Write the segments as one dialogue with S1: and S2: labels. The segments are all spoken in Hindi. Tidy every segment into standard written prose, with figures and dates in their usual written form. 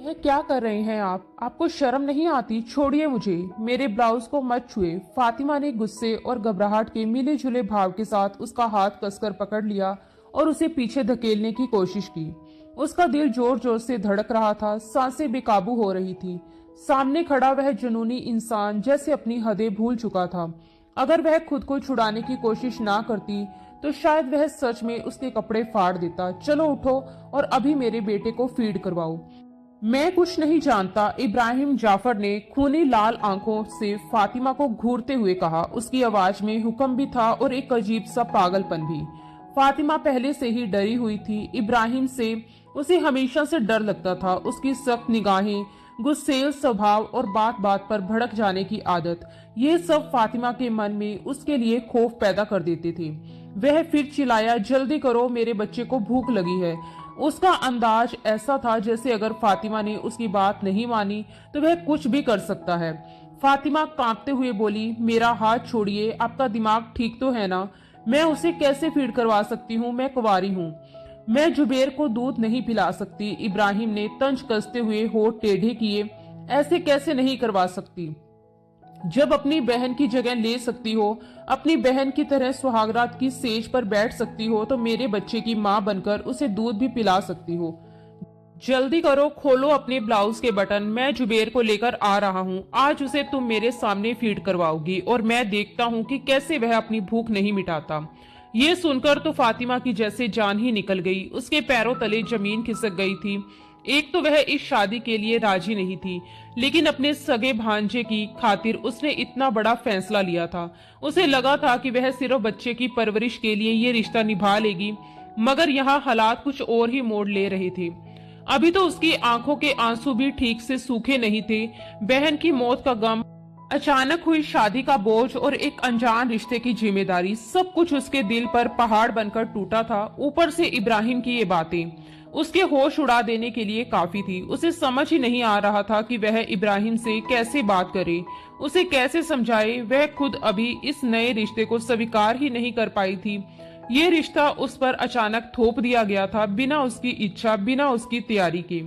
S1: यह क्या कर रहे हैं आप? आपको शर्म नहीं आती? छोड़िए मुझे, मेरे ब्लाउज को मत छुए। फातिमा ने गुस्से और घबराहट के मिले जुले भाव के साथ उसका हाथ कसकर पकड़ लिया और उसे पीछे धकेलने की कोशिश की। उसका दिल जोर जोर से धड़क रहा था, सांसें बेकाबू हो रही थी। सामने खड़ा वह जुनूनी इंसान जैसे अपनी हदें भूल चुका था। अगर वह खुद को छुड़ाने की कोशिश ना करती तो शायद वह सच में उसके कपड़े फाड़ देता। चलो उठो और अभी मेरे बेटे को फीड करवाओ। मैं कुछ नहीं जानता, इब्राहिम जाफर ने खूनी लाल आंखों से फातिमा को घूरते हुए कहा। उसकी आवाज में हुक्म भी था और एक अजीब सा पागलपन भी। फातिमा पहले से ही डरी हुई थी। इब्राहिम से उसे हमेशा से डर लगता था। उसकी सख्त निगाहें, गुस्सेल स्वभाव और बात बात पर भड़क जाने की आदत, ये सब फातिमा के मन में उसके लिए खौफ पैदा कर देते थे। वह फिर चिल्लाया, जल्दी करो, मेरे बच्चे को भूख लगी है। उसका अंदाज ऐसा था जैसे अगर फातिमा ने उसकी बात नहीं मानी तो वह कुछ भी कर सकता है। फातिमा कांपते हुए बोली, मेरा हाथ छोड़िए, आपका दिमाग ठीक तो है ना? मैं उसे कैसे फीड करवा सकती हूँ? मैं कुंवारी हूँ। मैं जुबेर को दूध नहीं पिला सकती। इब्राहिम ने तंज कसते हुए होठ टेढ़े किए। ऐसे कैसे नहीं करवा सकती? जब अपनी बहन की जगह ले सकती हो, अपनी बहन की तरह सुहागरात की सेज पर बैठ सकती हो, तो मेरे बच्चे की मां बनकर उसे दूध भी पिला सकती हो। जल्दी करो, खोलो अपने ब्लाउज के बटन, मैं जुबेर को लेकर आ रहा हूँ। आज उसे तुम मेरे सामने फीड करवाओगी और मैं देखता हूँ कि कैसे वह अपनी भूख नहीं मिटाता। ये सुनकर तो फातिमा की जैसे जान ही निकल गई। उसके पैरों तले जमीन खिसक गई थी। एक तो वह इस शादी के लिए राजी नहीं थी, लेकिन अपने सगे भांजे की खातिर उसने इतना बड़ा फैसला लिया था। उसे लगा था कि वह सिर्फ बच्चे की परवरिश के लिए ये रिश्ता निभा लेगी, मगर यहाँ हालात कुछ और ही मोड़ ले रहे थे। अभी तो उसकी आंखों के आंसू भी ठीक से सूखे नहीं थे। बहन की मौत का गम, अचानक हुई शादी का बोझ और एक अनजान रिश्ते की जिम्मेदारी, सब कुछ उसके दिल पर पहाड़ बनकर टूटा था। ऊपर से इब्राहिम की ये बातें उसके होश उड़ा देने के लिए काफी थी। उसे समझ ही नहीं आ रहा था कि वह इब्राहिम से कैसे बात करे, उसे कैसे समझाए। वह खुद अभी इस नए रिश्ते को स्वीकार ही नहीं कर पाई थी। ये रिश्ता उस पर अचानक थोप दिया गया था, बिना उसकी इच्छा, बिना उसकी तैयारी के।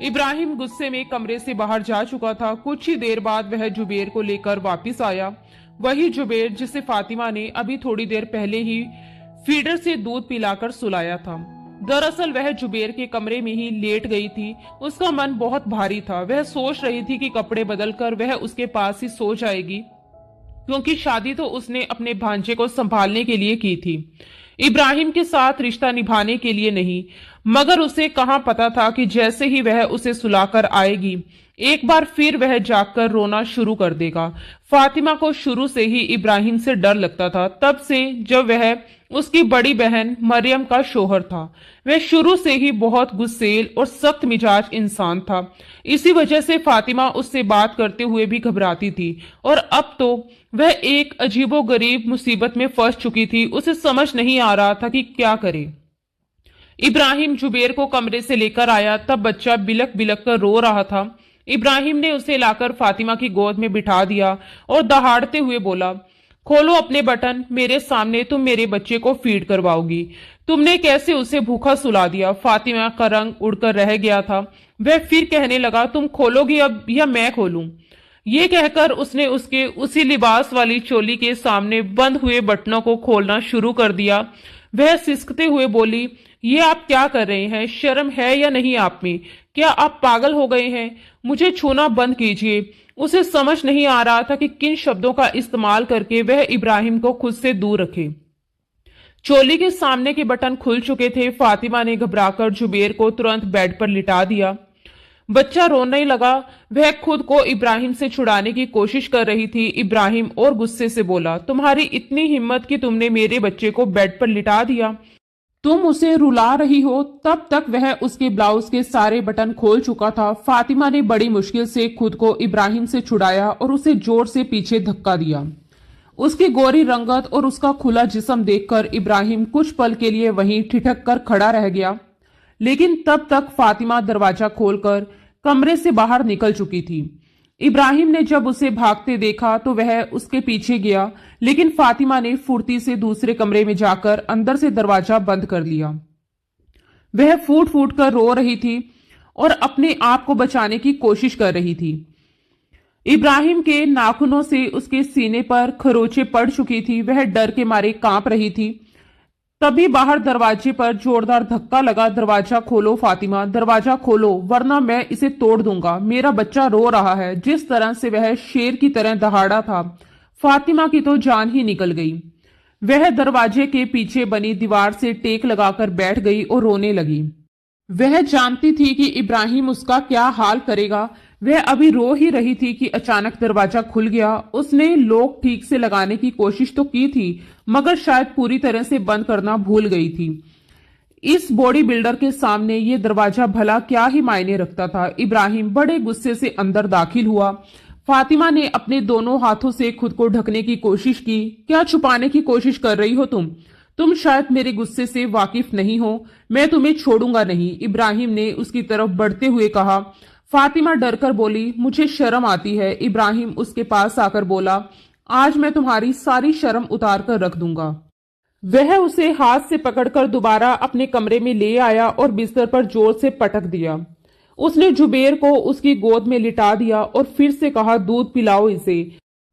S1: इब्राहिम गुस्से में कमरे से बाहर जा चुका था। कुछ ही देर बाद वह जुबेर को लेकर वापस आया। वही जुबेर जिसे फातिमा ने अभी थोड़ी देर पहले ही फीडर से दूध पिलाकर सुलाया था। दरअसल वह जुबेर के कमरे में ही लेट गई थी। उसका मन बहुत भारी था। वह सोच रही थी कि कपड़े बदलकर वह उसके पास ही सो जाएगी, क्योंकि शादी तो उसने अपने भांजे को संभालने के लिए की थी, इब्राहिम के साथ रिश्ता निभाने के लिए नहीं। मगर उसे कहां पता था कि जैसे ही वह उसे सुलाकर आएगी, एक बार फिर वह जागकर रोना शुरू कर देगा। फातिमा को शुरू से ही इब्राहिम से डर लगता था, तब से जब वह उसकी बड़ी बहन मरियम का शोहर था। वह शुरू से ही बहुत गुस्सेल और सख्त मिजाज इंसान था। इसी वजह से फातिमा उससे बात करते हुए भी घबराती थी, और अब तो वह एक अजीबोगरीब मुसीबत में फंस चुकी थी। उसे समझ नहीं आ रहा था कि क्या करे। इब्राहिम जुबेर को कमरे से लेकर आया, तब बच्चा बिलक बिलक कर रो रहा था। इब्राहिम ने उसे लाकर फातिमा की गोद में बिठा दिया और दहाड़ते हुए बोला, खोलो अपने बटन, मेरे सामने तुम मेरे बच्चे को फीड करवाओगी। तुमने कैसे उसे भूखा सुला दिया? फातिमा का रंग उड़कर रह गया था। वह फिर कहने लगा, तुम खोलोगी अब या मैं खोलूं? ये कहकर उसने उसके उसी लिबास वाली चोली के सामने बंद हुए बटनों को खोलना शुरू कर दिया। वह सिसकते हुए बोली, ये आप क्या कर रहे हैं? शर्म है या नहीं आप में? क्या आप पागल हो गए हैं? मुझे छूना बंद कीजिए। उसे समझ नहीं आ रहा था कि किन शब्दों का इस्तेमाल करके वह इब्राहिम को खुद से दूर रखे। चोली के सामने के बटन खुल चुके थे। फातिमा ने घबराकर जुबेर को तुरंत बेड पर लिटा दिया। बच्चा रोने लगा। वह खुद को इब्राहिम से छुड़ाने की कोशिश कर रही थी। इब्राहिम और गुस्से से बोला, तुम्हारी इतनी हिम्मत कि तुमने मेरे बच्चे को बेड पर लिटा दिया? तुम उसे रुला रही हो? तब तक वह उसके ब्लाउज के सारे बटन खोल चुका था। फातिमा ने बड़ी मुश्किल से खुद को इब्राहिम से छुड़ाया और उसे जोर से पीछे धक्का दिया। उसकी गोरी रंगत और उसका खुला जिस्म देखकर इब्राहिम कुछ पल के लिए वहीं ठिठक कर खड़ा रह गया, लेकिन तब तक फातिमा दरवाजा खोलकर कमरे से बाहर निकल चुकी थी। इब्राहिम ने जब उसे भागते देखा तो वह उसके पीछे गया, लेकिन फातिमा ने फुर्ती से दूसरे कमरे में जाकर अंदर से दरवाजा बंद कर लिया। वह फूट फूट कर रो रही थी। और अपने आप को बचाने की कोशिश कर रही थी। इब्राहिम के नाखूनों से उसके सीने पर खरोंचें पड़ चुकी थी। वह डर के मारे कांप रही थी। तभी बाहर दरवाजे पर जोरदार धक्का लगा। दरवाजा खोलो फातिमा, दरवाजा खोलो, वरना मैं इसे तोड़ दूंगा। मेरा बच्चा रो रहा है। जिस तरह से वह शेर की तरह दहाड़ा था, फातिमा की तो जान ही निकल गई। वह दरवाजे के पीछे बनी दीवार से टेक लगाकर बैठ गई और रोने लगी। वह जानती थी कि इब्राहिम उसका क्या हाल करेगा। वह अभी रो ही रही थी कि अचानक दरवाजा खुल गया। उसने लॉक ठीक से लगाने की कोशिश तो की थी, मगर शायद पूरी तरह से बंद करना भूल गई थी। इस बॉडी बिल्डर के सामने ये दरवाजा भला क्या ही मायने रखता था। इब्राहिम बड़े गुस्से से अंदर दाखिल हुआ। फातिमा ने अपने दोनों हाथों से खुद को ढकने की कोशिश की। क्या छुपाने की कोशिश कर रही हो तुम शायद मेरे गुस्से से वाकिफ नहीं हो। मैं तुम्हें छोड़ूंगा नहीं, इब्राहिम ने उसकी तरफ बढ़ते हुए कहा। फातिमा डरकर बोली, मुझे शर्म आती है। इब्राहिम उसके पास आकर बोला, आज मैं तुम्हारी सारी शर्म उतार कर रख दूंगा। वह उसे हाथ से पकड़कर दोबारा अपने कमरे में ले आया और बिस्तर पर जोर से पटक दिया। उसने जुबेर को उसकी गोद में लिटा दिया और फिर से कहा, दूध पिलाओ इसे।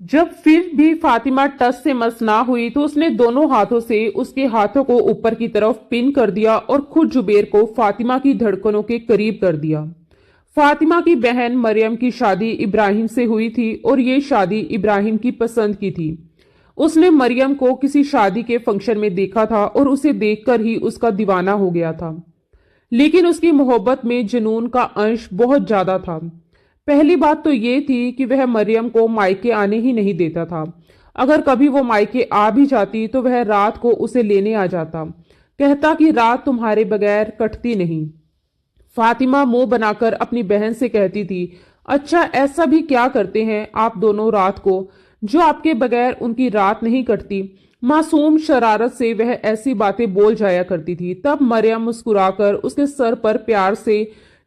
S1: जब फिर भी फातिमा टस से मस ना हुई तो उसने दोनों हाथों से उसके हाथों को ऊपर की तरफ पिन कर दिया और खुद जुबेर को फातिमा की धड़कनों के करीब कर दिया। फातिमा की बहन मरियम की शादी इब्राहिम से हुई थी और ये शादी इब्राहिम की पसंद की थी। उसने मरियम को किसी शादी के फंक्शन में देखा था और उसे देखकर ही उसका दीवाना हो गया था। लेकिन उसकी मोहब्बत में जुनून का अंश बहुत ज्यादा था। पहली बात तो ये थी कि वह मरियम को मायके आने ही नहीं देता था। अगर कभी वो मायके आ भी जाती तो वह रात को उसे लेने आ जाता। कहता कि रात तुम्हारे बगैर कटती नहीं। फातिमा मुंह बनाकर अपनी बहन से कहती थी, अच्छा ऐसा भी क्या करते हैं आप दोनों रात को जो आपके बगैर उनकी रात नहीं कटती। मासूम शरारत से वह ऐसी बातें बोल जाया करती थी। तब मरियम मुस्कुराकर उसके सर पर प्यार से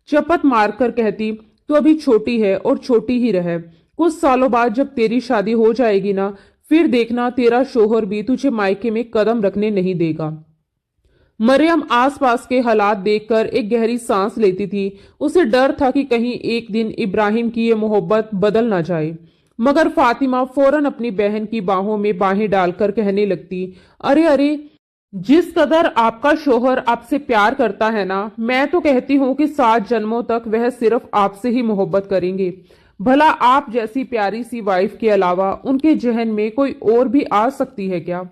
S1: चपत मारकर कहती, तो अभी छोटी है और छोटी ही रहे। कुछ सालों बाद जब तेरी शादी हो जाएगी ना, फिर देखना तेरा शोहर भी तुझे मायके में कदम रखने नहीं देगा। मरियम आसपास के हालात देखकर एक गहरी सांस लेती थी। उसे डर था कि कहीं एक दिन इब्राहिम की ये मोहब्बत बदल ना जाए। मगर फातिमा फौरन अपनी बहन की बाहों में बाहें डालकर कहने लगती, अरे अरे, जिस कदर आपका शोहर आपसे प्यार करता है ना, मैं तो कहती हूँ कि 7 जन्मों तक वह सिर्फ आपसे ही मोहब्बत करेंगे। भला आप जैसी प्यारी सी वाइफ के अलावा उनके जहन में कोई और भी आ सकती है क्या?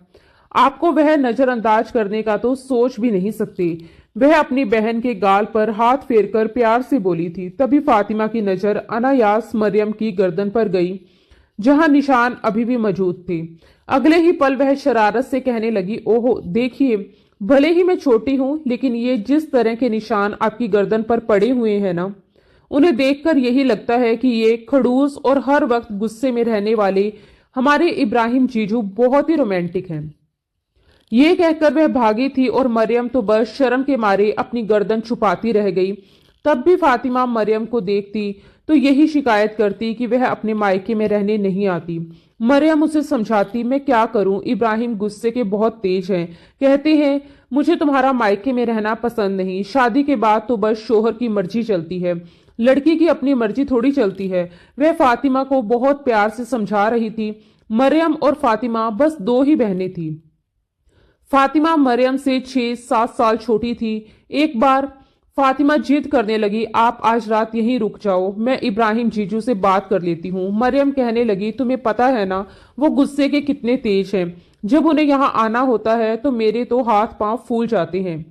S1: आपको वह नजरअंदाज करने का तो सोच भी नहीं सकती। वह अपनी बहन के गाल पर हाथ फेरकर प्यार से बोली थी। तभी फातिमा की नजर अनायास मरियम की गर्दन पर गई, जहां निशान अभी भी मौजूद थे। अगले ही पल वह शरारत से कहने लगी, ओहो देखिए, भले ही मैं छोटी हूं, लेकिन ये जिस तरह के निशान आपकी गर्दन पर पड़े हुए हैं ना, उन्हें देखकर यही लगता है कि ये खड़ूस और हर वक्त गुस्से में रहने वाले हमारे इब्राहिम जीजू बहुत ही रोमांटिक हैं। ये कहकर वह भागी थी और मरियम तो बस शर्म के मारे अपनी गर्दन छुपाती रह गई। तब भी फातिमा मरियम को देखती तो यही शिकायत करती कि वह अपने मायके में रहने नहीं आती। मरियम उसे समझाती, मैं क्या करूं, इब्राहिम गुस्से के बहुत तेज हैं। कहते हैं मुझे तुम्हारा मायके में रहना पसंद नहीं। शादी के बाद तो बस शोहर की मर्जी चलती है, लड़की की अपनी मर्जी थोड़ी चलती है। वह फातिमा को बहुत प्यार से समझा रही थी। मरियम और फातिमा बस 2 ही बहनें थी। फातिमा मरियम से 6-7 साल छोटी थी। एक बार फातिमा जिद करने लगी, आप आज रात यहीं रुक जाओ, मैं इब्राहिम जीजू से बात कर लेती हूँ। मरियम कहने लगी, तुम्हें पता है ना वो गुस्से के कितने तेज हैं। जब उन्हें यहाँ आना होता है तो मेरे तो हाथ पांव फूल जाते हैं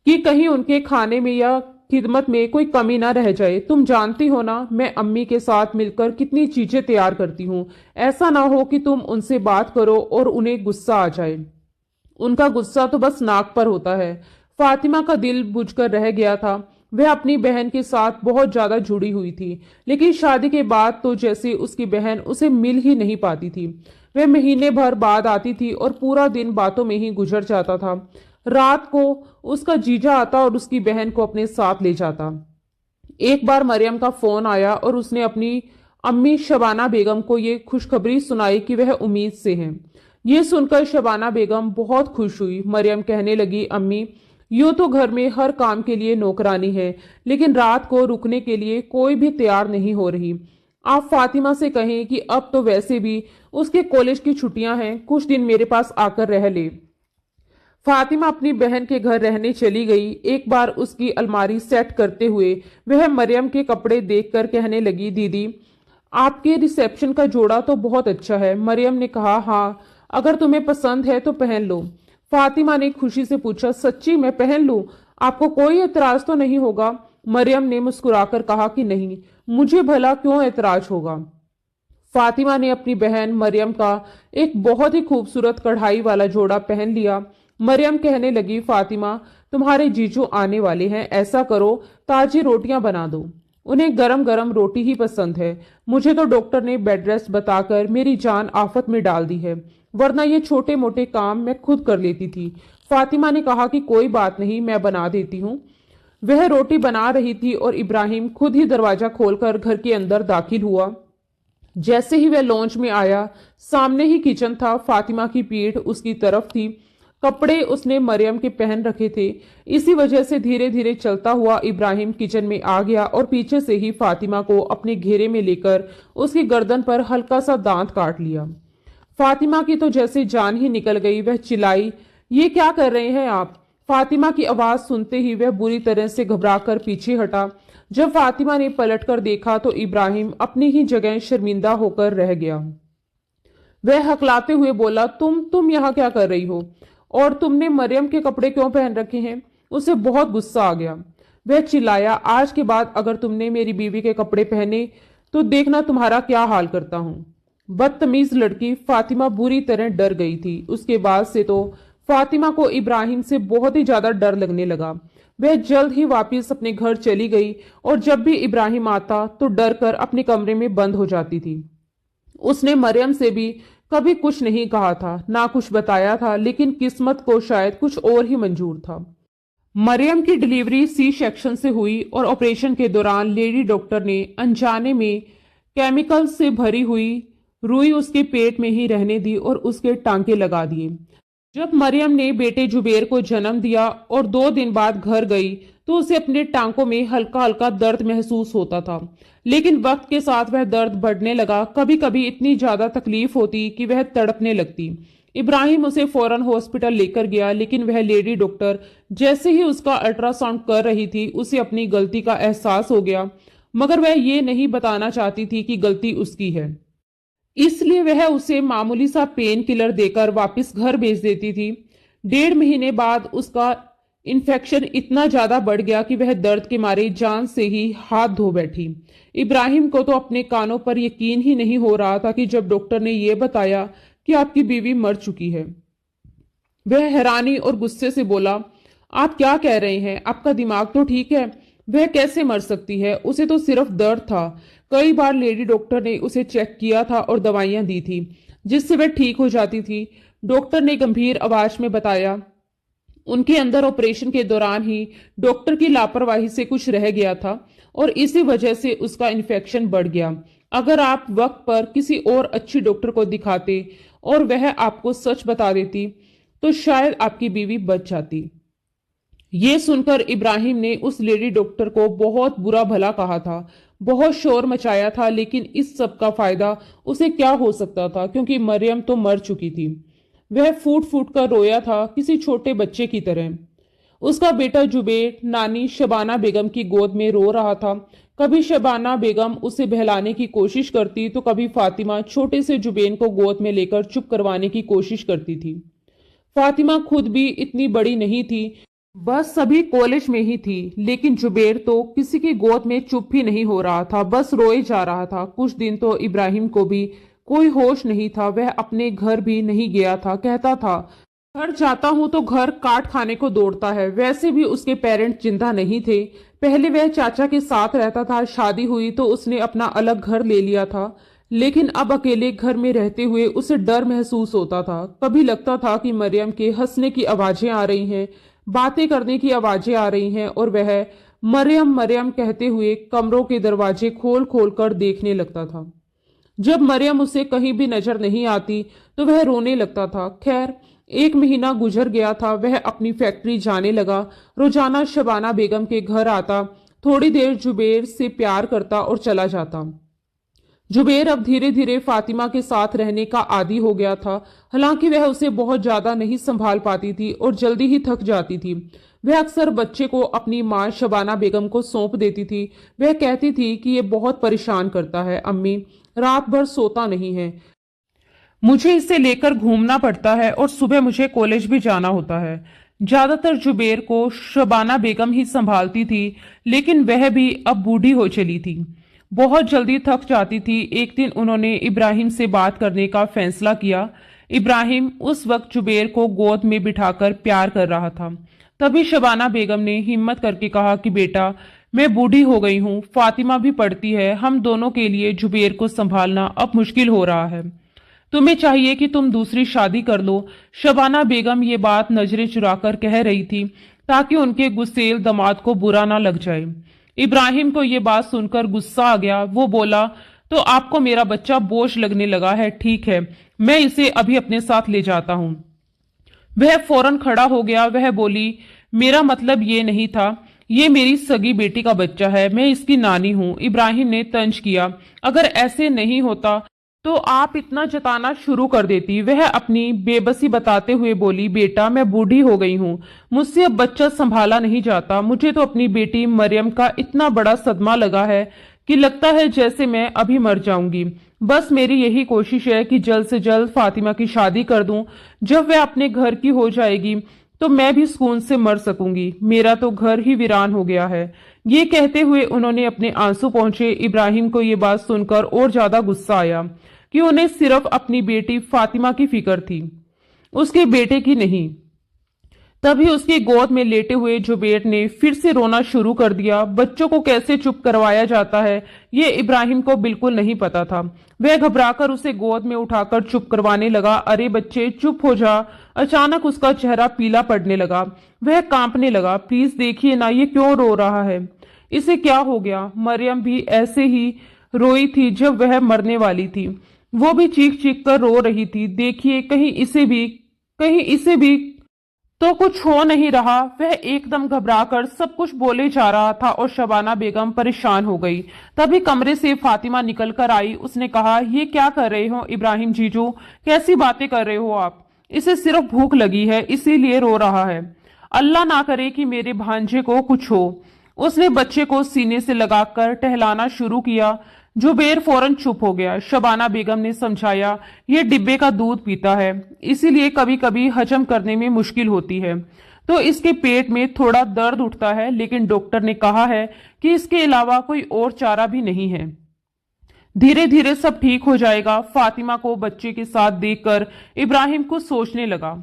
S1: कि कहीं उनके खाने में या खिदमत में कोई कमी ना रह जाए। तुम जानती हो ना, मैं अम्मी के साथ मिलकर कितनी चीजें तैयार करती हूँ। ऐसा ना हो कि तुम उनसे बात करो और उन्हें गुस्सा आ जाए। उनका गुस्सा तो बस नाक पर होता है। फातिमा का दिल बुझकर रह गया था। वह अपनी बहन के साथ बहुत ज्यादा जुड़ी हुई थी, लेकिन शादी के बाद तो जैसे उसकी बहन उसे मिल ही नहीं पाती थी। वह महीने भर बाद आती थी और पूरा दिन बातों में ही गुजर जाता था। रात को उसका जीजा आता और उसकी बहन को अपने साथ ले जाता। एक बार मरियम का फोन आया और उसने अपनी अम्मी शबाना बेगम को ये खुशखबरी सुनाई कि वह उम्मीद से हैं। ये सुनकर शबाना बेगम बहुत खुश हुई। मरियम कहने लगी, अम्मी यूं तो घर में हर काम के लिए नौकरानी है, लेकिन रात को रुकने के लिए कोई भी तैयार नहीं हो रही। आप फातिमा से कहें कि अब तो वैसे भी उसके कॉलेज की छुट्टियां हैं, कुछ दिन मेरे पास आकर रह ले। फातिमा अपनी बहन के घर रहने चली गई। एक बार उसकी अलमारी सेट करते हुए वह मरियम के कपड़े देखकर कहने लगी, दीदी आपके रिसेप्शन का जोड़ा तो बहुत अच्छा है। मरियम ने कहा, हाँ अगर तुम्हें पसंद है तो पहन लो। फातिमा ने खुशी से पूछा, सच्ची मैं पहन लूं? आपको कोई एतराज तो नहीं होगा? मरियम ने मुस्कुराकर कहा कि नहीं, मुझे भला क्यों एतराज होगा। फातिमा ने अपनी बहन मरियम का एक बहुत ही खूबसूरत कढ़ाई वाला जोड़ा पहन लिया। मरियम कहने लगी, फातिमा तुम्हारे जीजू आने वाले हैं, ऐसा करो ताजी रोटियां बना दो। उन्हें गरम गरम रोटी ही पसंद है। मुझे तो डॉक्टर ने बेड रेस्ट बताकर मेरी जान आफत में डाल दी है, वरना ये छोटे मोटे काम मैं खुद कर लेती थी। फातिमा ने कहा कि कोई बात नहीं, मैं बना देती हूँ। वह रोटी बना रही थी और इब्राहिम खुद ही दरवाजा खोलकर घर के अंदर दाखिल हुआ। जैसे ही वह लॉन्च में आया, सामने ही किचन था। फातिमा की पीठ उसकी तरफ थी। कपड़े उसने मरियम के पहन रखे थे। इसी वजह से धीरे धीरे चलता हुआ इब्राहिम किचन में आ गया और पीछे से ही फातिमा को अपने घेरे में लेकर उसकी गर्दन पर हल्का सा दांत काट लिया। फातिमा की तो जैसे जान ही निकल गई। वह चिल्लाई, ये क्या कर रहे हैं आप? फातिमा की आवाज सुनते ही वह बुरी तरह से घबराकर पीछे हटा। जब फातिमा ने पलटकर देखा तो इब्राहिम अपनी ही जगह शर्मिंदा होकर रह गया। वह हकलाते हुए बोला, तुम यहाँ क्या कर रही हो? और तुमने मरियम के कपड़े क्यों पहन रखे हैं? उसे बहुत गुस्सा आ गया। वह चिल्लाया, आज के बाद अगर तुमने मेरी बीवी के कपड़े पहने तो देखना तुम्हारा क्या हाल करता हूं। बदतमीज लड़की। फातिमा बुरी तरह डर गई थी। उसके बाद से तो फातिमा को इब्राहिम से बहुत ही ज्यादा डर लगने लगा। वह जल्द ही वापस अपने घर चली गई और जब भी इब्राहिम आता तो डर कर अपने कमरे में बंद हो जाती थी। उसने मरियम से भी कभी कुछ नहीं कहा था, ना कुछ बताया था, लेकिन किस्मत को शायद कुछ और ही मंजूर था। मरियम की डिलीवरी सी सेक्शन से हुई और ऑपरेशन के दौरान लेडी डॉक्टर ने अनजाने में केमिकल से भरी हुई रुई उसके पेट में ही रहने दी और उसके टांके लगा दिए। जब मरियम ने बेटे जुबेर को जन्म दिया और 2 दिन बाद घर गई तो उसे अपने टांकों में हल्का हल्का दर्द महसूस होता था, लेकिन वक्त के साथ वह दर्द बढ़ने लगा। कभी कभी इतनी ज्यादा तकलीफ होती कि वह तड़पने लगती। इब्राहिम उसे फौरन हॉस्पिटल लेकर गया, लेकिन वह लेडी डॉक्टर जैसे ही उसका अल्ट्रासाउंड कर रही थी उसे अपनी गलती का एहसास हो गया, मगर वह ये नहीं बताना चाहती थी कि गलती उसकी है। इसलिए वह उसे मामूली सा पेन किलर देकर वापस घर भेज देती थी। 1.5 महीने बाद उसका इन्फेक्शन इतना ज्यादा बढ़ गया कि वह दर्द के मारे जान से ही हाथ धो बैठी। इब्राहिम को तो अपने कानों पर यकीन ही नहीं हो रहा था कि जब डॉक्टर ने यह बताया कि आपकी बीवी मर चुकी है। वह हैरानी और गुस्से से बोला, आप क्या कह रहे हैं? आपका दिमाग तो ठीक है? वह कैसे मर सकती है? उसे तो सिर्फ दर्द था। कई बार लेडी डॉक्टर ने उसे चेक किया था और दवाइयां दी थी जिससे वह ठीक हो जाती थी। डॉक्टर ने गंभीर आवाज में बताया, उनके अंदर ऑपरेशन के दौरान ही डॉक्टर की लापरवाही से कुछ रह गया था और इसी वजह से उसका इन्फेक्शन बढ़ गया। अगर आप वक्त पर किसी और अच्छी डॉक्टर को दिखाते और वह आपको सच बता देती तो शायद आपकी बीवी बच जाती। ये सुनकर इब्राहिम ने उस लेडी डॉक्टर को बहुत बुरा भला कहा था, बहुत शोर मचाया था, लेकिन इस सब का फायदा उसे क्या हो सकता था, क्योंकि मरियम तो मर चुकी थी। वह फूट फूट कर रोया था, किसी छोटे बच्चे की तरह। उसका बेटा जुबेर नानी शबाना बेगम की गोद में रो रहा था। कभी शबाना बेगम उसे बहलाने की कोशिश करती तो कभी फातिमा छोटे से जुबेन को गोद में लेकर चुप करवाने की कोशिश करती थी। फातिमा खुद भी इतनी बड़ी नहीं थी, बस सभी कॉलेज में ही थी, लेकिन जुबेर तो किसी की गोद में चुप ही नहीं हो रहा था, बस रोए जा रहा था। कुछ दिन तो इब्राहिम को भी कोई होश नहीं था। वह अपने घर भी नहीं गया था। कहता था, घर जाता हूं तो घर काट खाने को दौड़ता है। वैसे भी उसके पेरेंट्स जिंदा नहीं थे। पहले वह चाचा के साथ रहता था, शादी हुई तो उसने अपना अलग घर ले लिया था, लेकिन अब अकेले घर में रहते हुए उसे डर महसूस होता था। कभी लगता था कि मरियम के हंसने की आवाजें आ रही हैं, बातें करने की आवाजें आ रही हैं और वह मरियम मरियम कहते हुए कमरों के दरवाजे खोल खोल कर देखने लगता था। जब मरियम उसे कहीं भी नजर नहीं आती तो वह रोने लगता था। खैर, 1 महीना गुजर गया था। वह अपनी फैक्ट्री जाने लगा। रोजाना शबाना बेगम के घर आता, थोड़ी देर जुबेर से प्यार करता और चला जाता। जुबेर अब धीरे धीरे फातिमा के साथ रहने का आदी हो गया था। हालांकि वह उसे बहुत ज्यादा नहीं संभाल पाती थी और जल्दी ही थक जाती थी। वह अक्सर बच्चे को अपनी मां शबाना बेगम को सौंप देती थी। वह कहती थी कि ये बहुत परेशान करता है अम्मी, रात भर सोता नहीं है, मुझे इसे लेकर घूमना पड़ता है और सुबह मुझे कॉलेज भी जाना होता है। ज्यादातर जुबेर को शबाना बेगम ही संभालती थी, लेकिन वह भी अब बूढ़ी हो चली थी, बहुत जल्दी थक जाती थी। एक दिन उन्होंने इब्राहिम से बात करने का फैसला किया। इब्राहिम उस वक्त जुबेर को गोद में बिठाकर प्यार कर रहा था। तभी शबाना बेगम ने हिम्मत करके कहा कि बेटा, मैं बूढ़ी हो गई हूँ, फातिमा भी पढ़ती है, हम दोनों के लिए जुबेर को संभालना अब मुश्किल हो रहा है। तुम्हें चाहिए कि तुम दूसरी शादी कर लो। शबाना बेगम ये बात नजरें चुराकर कह रही थी ताकि उनके गुस्सेल दामाद को बुरा ना लग जाए। इब्राहिम को ये बात सुनकर गुस्सा आ गया। वो बोला, तो आपको मेरा बच्चा बोझ लगने लगा है? ठीक है, मैं इसे अभी अपने साथ ले जाता हूं। वह फौरन खड़ा हो गया। वह बोली, मेरा मतलब ये नहीं था, ये मेरी सगी बेटी का बच्चा है, मैं इसकी नानी हूं। इब्राहिम ने तंज किया, अगर ऐसे नहीं होता तो आप इतना जताना शुरू कर देती। वह अपनी बेबसी बताते हुए बोली, बेटा, मैं बूढ़ी हो गई हूँ, मुझसे अब बच्चा संभाला नहीं जाता। मुझे तो अपनी बेटी मरियम का इतना बड़ा सदमा लगा है कि लगता है जैसे मैं अभी मर जाऊंगी। बस मेरी यही कोशिश है कि जल्द से जल्द फातिमा की शादी कर दूं। जब वह अपने घर की हो जाएगी तो मैं भी सुकून से मर सकूंगी। मेरा तो घर ही वीरान हो गया है। ये कहते हुए उन्होंने अपने आंसू पहुंचे। इब्राहिम को ये बात सुनकर और ज्यादा गुस्सा आया कि उन्हें सिर्फ अपनी बेटी फातिमा की फिक्र थी, उसके बेटे की नहीं। तभी उसकी गोद में लेटे हुए जुबेर ने फिर से रोना शुरू कर दिया। बच्चों को कैसे चुप करवाया जाता है ये इब्राहिम को बिल्कुल नहीं पता था। वह घबराकर उसे गोद में उठाकर चुप करवाने लगा। अरे बच्चे, चुप हो जा। अचानक उसका चेहरा पीला पड़ने लगा। वह कांपने लगा। प्लीज देखिए ना, ये क्यों रो रहा है, इसे क्या हो गया? मरियम भी ऐसे ही रोई थी जब वह मरने वाली थी, वो भी चीख चीख कर रो रही थी। देखिए, कहीं इसे भी तो कुछ हो नहीं रहा। वह एकदम घबराकर सब कुछ बोले जा रहा था और शबाना बेगम परेशान हो गई। तभी कमरे से फातिमा निकल कर आई। उसने कहा, ये क्या कर रहे हो इब्राहिम जीजू, कैसी बातें कर रहे हो आप? इसे सिर्फ भूख लगी है, इसीलिए रो रहा है। अल्लाह ना करे कि मेरे भांजे को कुछ हो। उसने बच्चे को सीने से लगाकर टहलाना शुरू किया। जुबेर फौरन चुप हो गया। शबाना बेगम ने समझाया, ये डिब्बे का दूध पीता है, इसीलिए कभी कभी हजम करने में मुश्किल होती है, तो इसके पेट में थोड़ा दर्द उठता है, लेकिन डॉक्टर ने कहा है कि इसके अलावा कोई और चारा भी नहीं है, धीरे धीरे सब ठीक हो जाएगा। फातिमा को बच्चे के साथ देखकर इब्राहिम को सोचने लगा।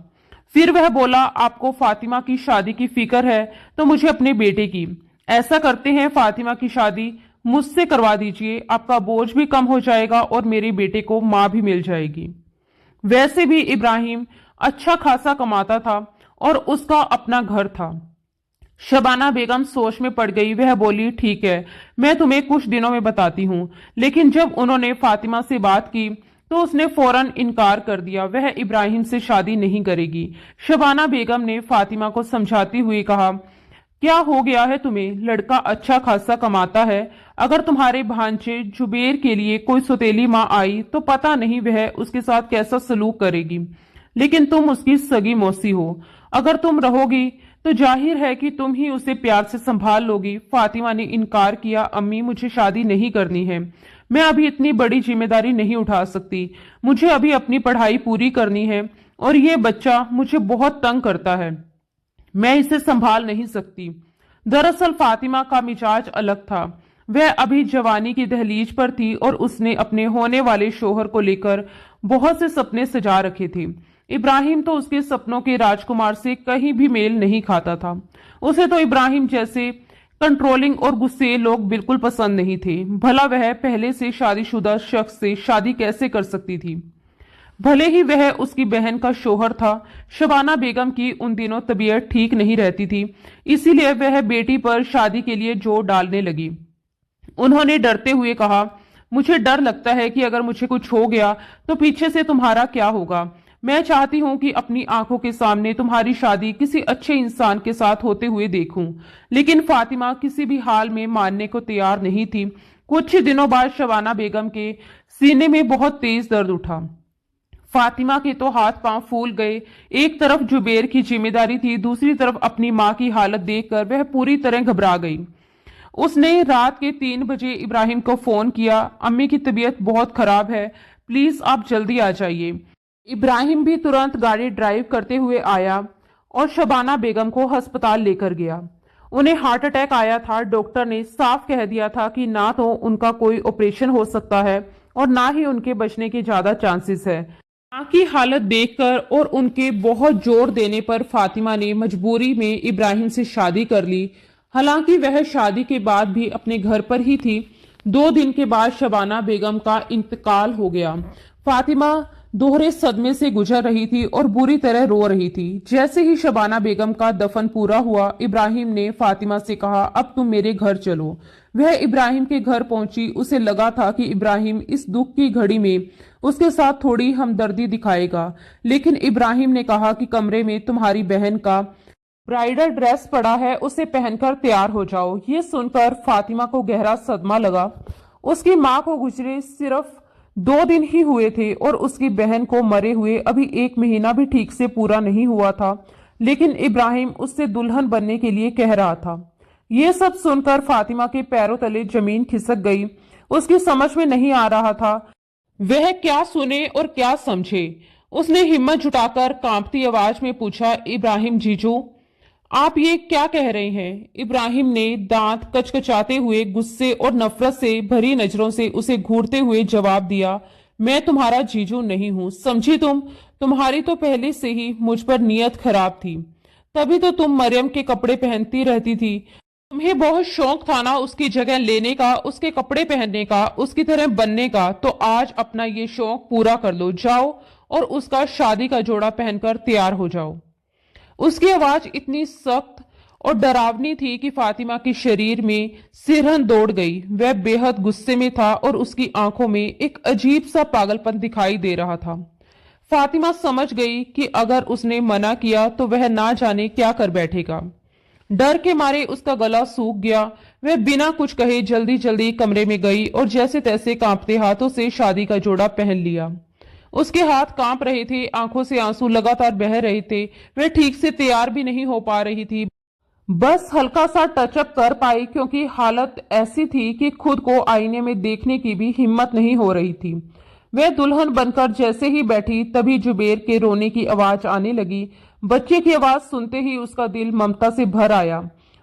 S1: फिर वह बोला, आपको फातिमा की शादी की फिक्र है तो मुझे अपने बेटे की। ऐसा करते हैं, फातिमा की शादी मुझसे करवा दीजिए, आपका बोझ भी कम हो जाएगा और मेरे बेटे को मां भी मिल जाएगी। वैसे भी इब्राहिम अच्छा खासा कमाता था और उसका अपना घर था। शबाना बेगम सोच में पड़ गई। वह बोली, ठीक है, मैं तुम्हें कुछ दिनों में बताती हूँ। लेकिन जब उन्होंने फातिमा से बात की तो उसने फौरन इनकार कर दिया। वह इब्राहिम से शादी नहीं करेगी। शबाना बेगम ने फातिमा को समझाती हुई कहा, क्या हो गया है तुम्हें? लड़का अच्छा खासा कमाता है। अगर तुम्हारे भांजे जुबेर के लिए कोई सौतेली माँ आई तो पता नहीं वह उसके साथ कैसा सलूक करेगी, लेकिन तुम उसकी सगी मौसी हो। अगर तुम रहोगी तो जाहिर है कि तुम ही उसे प्यार से संभाल लोगी। फातिमा ने इनकार किया, अम्मी, मुझे शादी नहीं करनी है, मैं अभी इतनी बड़ी जिम्मेदारी नहीं उठा सकती, मुझे अभी अपनी पढ़ाई पूरी करनी है और ये बच्चा मुझे बहुत तंग करता है, मैं इसे संभाल नहीं सकती। दरअसल फातिमा का मिजाज अलग था। वह अभी जवानी की दहलीज पर थी और उसने अपने होने वाले शोहर को लेकर बहुत से सपने सजा रखे थे। इब्राहिम तो उसके सपनों के राजकुमार से कहीं भी मेल नहीं खाता था। उसे तो इब्राहिम जैसे कंट्रोलिंग और गुस्से लोग बिल्कुल पसंद नहीं थे। भला वह पहले से शादीशुदा शख्स से शादी कैसे कर सकती थी? भले ही वह उसकी बहन का शोहर था। शबाना बेगम की उन दिनों तबीयत ठीक नहीं रहती थी, इसीलिए वह बेटी पर शादी के लिए जोर डालने लगी। उन्होंने डरते हुए कहा, मुझे डर लगता है कि अगर मुझे कुछ हो गया तो पीछे से तुम्हारा क्या होगा। मैं चाहती हूँ कि अपनी आंखों के सामने तुम्हारी शादी किसी अच्छे इंसान के साथ होते हुए देखूं। लेकिन फातिमा किसी भी हाल में मानने को तैयार नहीं थी। कुछ ही दिनों बाद शबाना बेगम के सीने में बहुत तेज दर्द उठा। फातिमा के तो हाथ पांव फूल गए। एक तरफ जुबेर की जिम्मेदारी थी, दूसरी तरफ अपनी मां की हालत देखकर वह पूरी तरह घबरा गई। उसने रात के 3 बजे इब्राहिम को फोन किया। अम्मी की तबीयत बहुत खराब है, प्लीज आप जल्दी आ जाइए। इब्राहिम भी तुरंत गाड़ी ड्राइव करते हुए आया और शबाना बेगम को अस्पताल लेकर गया। उन्हें हार्ट अटैक आया था। डॉक्टर ने साफ कह दिया था कि ना तो उनका कोई ऑपरेशन हो सकता है और ना ही उनके बचने के ज्यादा चांसेस है। मां की हालत देखकर और उनके बहुत जोर देने पर फातिमा ने मजबूरी में इब्राहिम से शादी कर ली। हालांकि वह शादी के बाद भी अपने घर पर ही थी। 2 दिन के बाद शबाना बेगम का इंतकाल हो गया। फातिमा दोहरे सदमे से गुजर रही थी और बुरी तरह रो रही थी। जैसे ही शबाना बेगम का दफन पूरा हुआ, इब्राहिम ने फातिमा से कहा, अब तुम मेरे घर चलो। वह इब्राहिम के घर पहुंची। उसे लगा था कि इब्राहिम इस दुख की घड़ी में उसके साथ थोड़ी हमदर्दी दिखाएगा, लेकिन इब्राहिम ने कहा कि कमरे में तुम्हारी बहन का ब्राइडल ड्रेस पड़ा है, उसे पहनकर तैयार हो जाओ। ये सुनकर फातिमा को गहरा सदमा लगा। उसकी मां को गुजरे सिर्फ 2 दिन ही हुए थे और उसकी बहन को मरे हुए अभी 1 महीना भी ठीक से पूरा नहीं हुआ था, लेकिन इब्राहिम उससे दुल्हन बनने के लिए कह रहा था। ये सब सुनकर फातिमा के पैरों तले जमीन खिसक गई। उसकी समझ में नहीं आ रहा था वह क्या सुने और क्या समझे। उसने हिम्मत जुटाकर कांपती आवाज में पूछा, इब्राहिम जीजू, आप ये क्या कह रहे हैं? इब्राहिम ने दांत कचकचाते हुए गुस्से और नफरत से भरी नजरों से उसे घूरते हुए जवाब दिया, मैं तुम्हारा जीजू नहीं हूं, समझी तुम? तुम्हारी तो पहले से ही मुझ पर नीयत खराब थी, तभी तो तुम मरियम के कपड़े पहनती रहती थी। तुम्हें बहुत शौक था ना उसकी जगह लेने का, उसके कपड़े पहनने का, उसकी तरह बनने का, तो आज अपना ये शौक पूरा कर लो। जाओ और उसका शादी का जोड़ा पहनकर तैयार हो जाओ। उसकी आवाज इतनी सख्त और डरावनी थी कि फातिमा के शरीर में सिरहन दौड़ गई। वह बेहद गुस्से में था और उसकी आंखों में एक अजीब सा पागलपन दिखाई दे रहा था। फातिमा समझ गई कि अगर उसने मना किया तो वह ना जाने क्या कर बैठेगा। डर के मारे उसका गला सूख गया। वह बिना कुछ कहे जल्दी जल्दी कमरे में गई और जैसे तैसे कांपते हाथों से शादी का जोड़ा पहन लिया। उसके हाथ कांप रहे थे, आंखों से आंसू लगातार बह रहे थे। वह ठीक से तैयार भी नहीं हो पा रही थी, बस हल्का सा टचअप कर पाई, क्योंकि हालत ऐसी थी कि खुद को आईने में देखने की भी हिम्मत नहीं हो रही थी। वह दुल्हन बनकर जैसे ही बैठी तभी जुबेर के रोने की आवाज आने लगी। बच्चे की आवाज सुनते ही उसका दिल ममता से भर आया।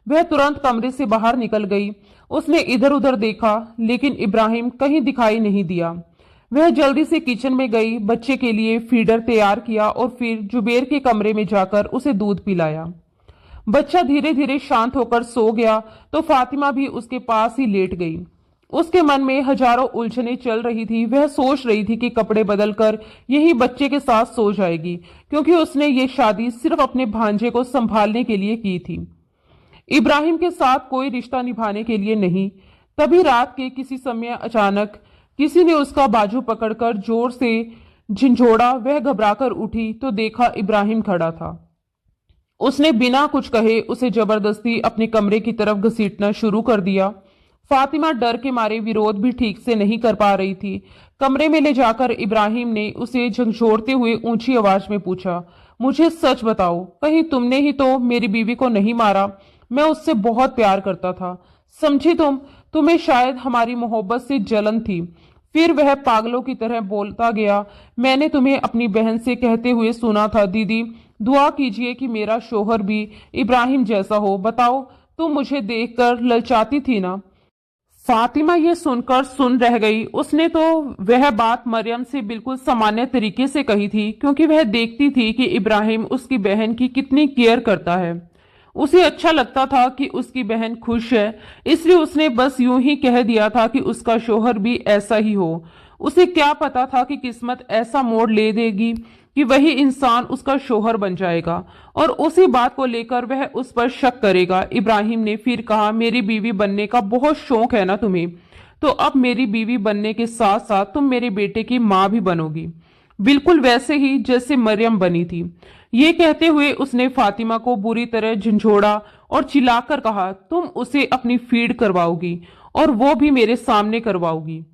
S1: वह तुरंत कमरे से बाहर निकल गई। उसने इधर उधर देखा, लेकिन इब्राहिम कहीं दिखाई नहीं दिया। वह जल्दी से किचन में गई, बच्चे के लिए फीडर तैयार किया और फिर जुबेर के कमरे में जाकर उसे दूध पिलाया। बच्चा धीरे धीरे शांत होकर सो गया तो फातिमा भी उसके पास ही लेट गई। उसके मन में हजारों उलझनें चल रही थी। वह सोच रही थी कि कपड़े बदलकर यही बच्चे के साथ सो जाएगी, क्योंकि उसने ये शादी सिर्फ अपने भांजे को संभालने के लिए की थी, इब्राहिम के साथ कोई रिश्ता निभाने के लिए नहीं। तभी रात के किसी समय अचानक किसी ने उसका बाजू पकड़कर जोर से झंझोड़ा। वह घबराकर उठी तो देखा इब्राहिम खड़ा था। उसने बिना कुछ कहे उसे जबरदस्ती अपने कमरे की तरफ घसीटना शुरू कर दिया। फातिमा डर के मारे विरोध भी ठीक से नहीं कर पा रही थी। कमरे में ले जाकर इब्राहिम ने उसे झंझोड़ते हुए ऊंची आवाज में पूछा, मुझे सच बताओ, कहीं तुमने ही तो मेरी बीवी को नहीं मारा? मैं उससे बहुत प्यार करता था, समझी तुम? तुम्हें शायद हमारी मोहब्बत से जलन थी। फिर वह पागलों की तरह बोलता गया, मैंने तुम्हें अपनी बहन से कहते हुए सुना था, दीदी दुआ कीजिए कि मेरा शोहर भी इब्राहिम जैसा हो। बताओ, तुम मुझे देखकर ललचाती थी ना? फातिमा ये सुनकर सुन रह गई। उसने तो वह बात मरियम से बिल्कुल सामान्य तरीके से कही थी, क्योंकि वह देखती थी कि इब्राहिम उसकी बहन की कितनी केयर करता है। उसे अच्छा लगता था कि उसकी बहन खुश है, इसलिए उसने बस यूं ही कह दिया था कि उसका शोहर भी ऐसा ही हो। उसे क्या पता था कि किस्मत ऐसा मोड़ ले देगी कि वही इंसान उसका शोहर बन जाएगा और उसी बात को लेकर वह उस पर शक करेगा। इब्राहिम ने फिर कहा, मेरी बीवी बनने का बहुत शौक है ना तुम्हें, तो अब मेरी बीवी बनने के साथ साथ तुम मेरे बेटे की माँ भी बनोगी। बिल्कुल वैसे ही जैसे मरियम बनी थी। ये कहते हुए उसने फातिमा को बुरी तरह झंझोड़ा और चिल्लाकर कहा, तुम उसे अपनी फीड करवाओगी और वो भी मेरे सामने करवाओगी।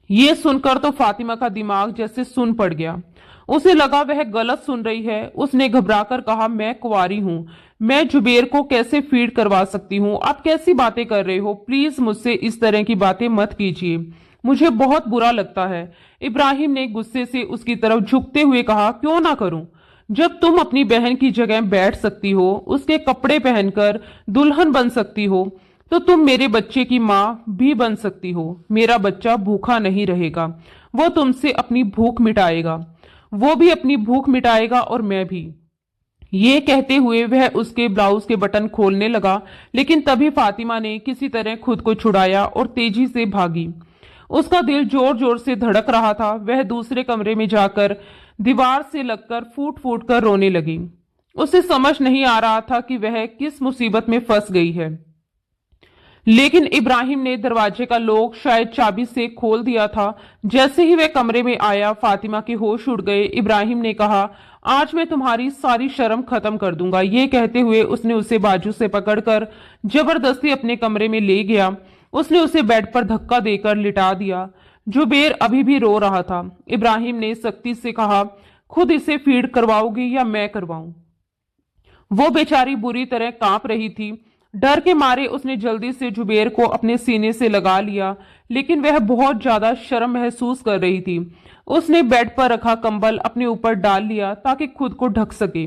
S1: ये सुनकर तो फातिमा का दिमाग जैसे सुन पड़ गया। उसे लगा वह गलत सुन रही है। उसने घबराकर कहा, मैं कुंवारी हूं, मैं जुबेर को कैसे फीड करवा सकती हूँ? आप कैसी बातें कर रहे हो? प्लीज मुझसे इस तरह की बातें मत कीजिए, मुझे बहुत बुरा लगता है। इब्राहिम ने गुस्से से उसकी तरफ झुकते हुए कहा, क्यों ना करूं? जब तुम अपनी बहन की जगह बैठ सकती हो, उसके कपड़े पहनकर दुल्हन बन सकती हो, तो तुम मेरे बच्चे की माँ भी बन सकती हो। मेरा बच्चा भूखा नहीं रहेगा, वो तुमसे अपनी भूख मिटाएगा, वो भी अपनी भूख मिटाएगा और मैं भी। ये कहते हुए वह उसके ब्लाउज के बटन खोलने लगा, लेकिन तभी फातिमा ने किसी तरह खुद को छुड़ाया और तेजी से भागी। उसका दिल जोर जोर से धड़क रहा था। वह दूसरे कमरे में जाकर दीवार से लगकर फूट फूट कर रोने लगी। उसे समझ नहीं आ रहा था कि वह किस मुसीबत में फंस गई है। लेकिन इब्राहिम ने दरवाजे का लॉक शायद चाबी से खोल दिया था। जैसे ही वह कमरे में आया, फातिमा के होश उड़ गए। इब्राहिम ने कहा, आज मैं तुम्हारी सारी शर्म खत्म कर दूंगा। ये कहते हुए उसने उसे बाजू से पकड़कर जबरदस्ती अपने कमरे में ले गया। उसने उसे बेड पर धक्का देकर लिटा दिया। जुबेर अभी भी रो रहा था। इब्राहिम ने सख्ती से कहा, खुद इसे फीड करवाओगी या मैं करवाऊं? वो बेचारी बुरी तरह कांप रही थी। डर के मारे उसने जल्दी से जुबेर को अपने सीने से लगा लिया, लेकिन वह बहुत ज्यादा शर्म महसूस कर रही थी। उसने बेड पर रखा कंबल अपने ऊपर डाल लिया ताकि खुद को ढक सके।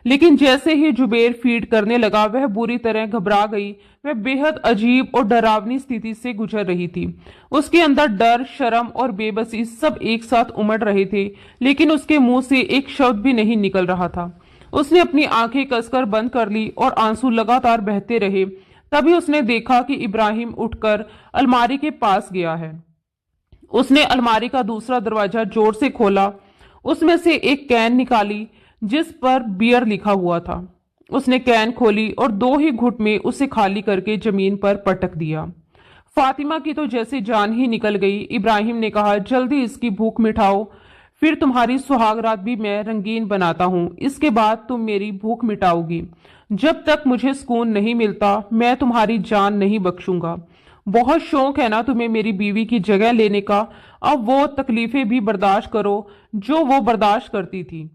S1: लेकिन जैसे ही जुबेर फीड करने लगा, वह बुरी तरह घबरा गई। वह बेहद अजीब और डरावनी स्थिति से गुजर रही थी। उसके अंदर डर, शर्म और बेबसी सब एक साथ उमड़ रहे थे, लेकिन उसके मुंह से एक शब्द भी नहीं निकल रहा था। उसने अपनी आंखें कसकर बंद कर ली और आंसू लगातार बहते रहे। तभी उसने देखा कि इब्राहिम उठकर अलमारी के पास गया है। उसने अलमारी का दूसरा दरवाजा जोर से खोला। उसमें से एक कैन निकाली जिस पर बियर लिखा हुआ था। उसने कैन खोली और 2 ही घुट में उसे खाली करके जमीन पर पटक दिया। फातिमा की तो जैसे जान ही निकल गई। इब्राहिम ने कहा, जल्दी इसकी भूख मिटाओ, फिर तुम्हारी सुहागरात भी मैं रंगीन बनाता हूं। इसके बाद तुम मेरी भूख मिटाओगी। जब तक मुझे सुकून नहीं मिलता, मैं तुम्हारी जान नहीं बख्शूंगा। बहुत शौक है ना तुम्हें मेरी बीवी की जगह लेने का? अब वो तकलीफें भी बर्दाश्त करो जो वो बर्दाश्त करती थी।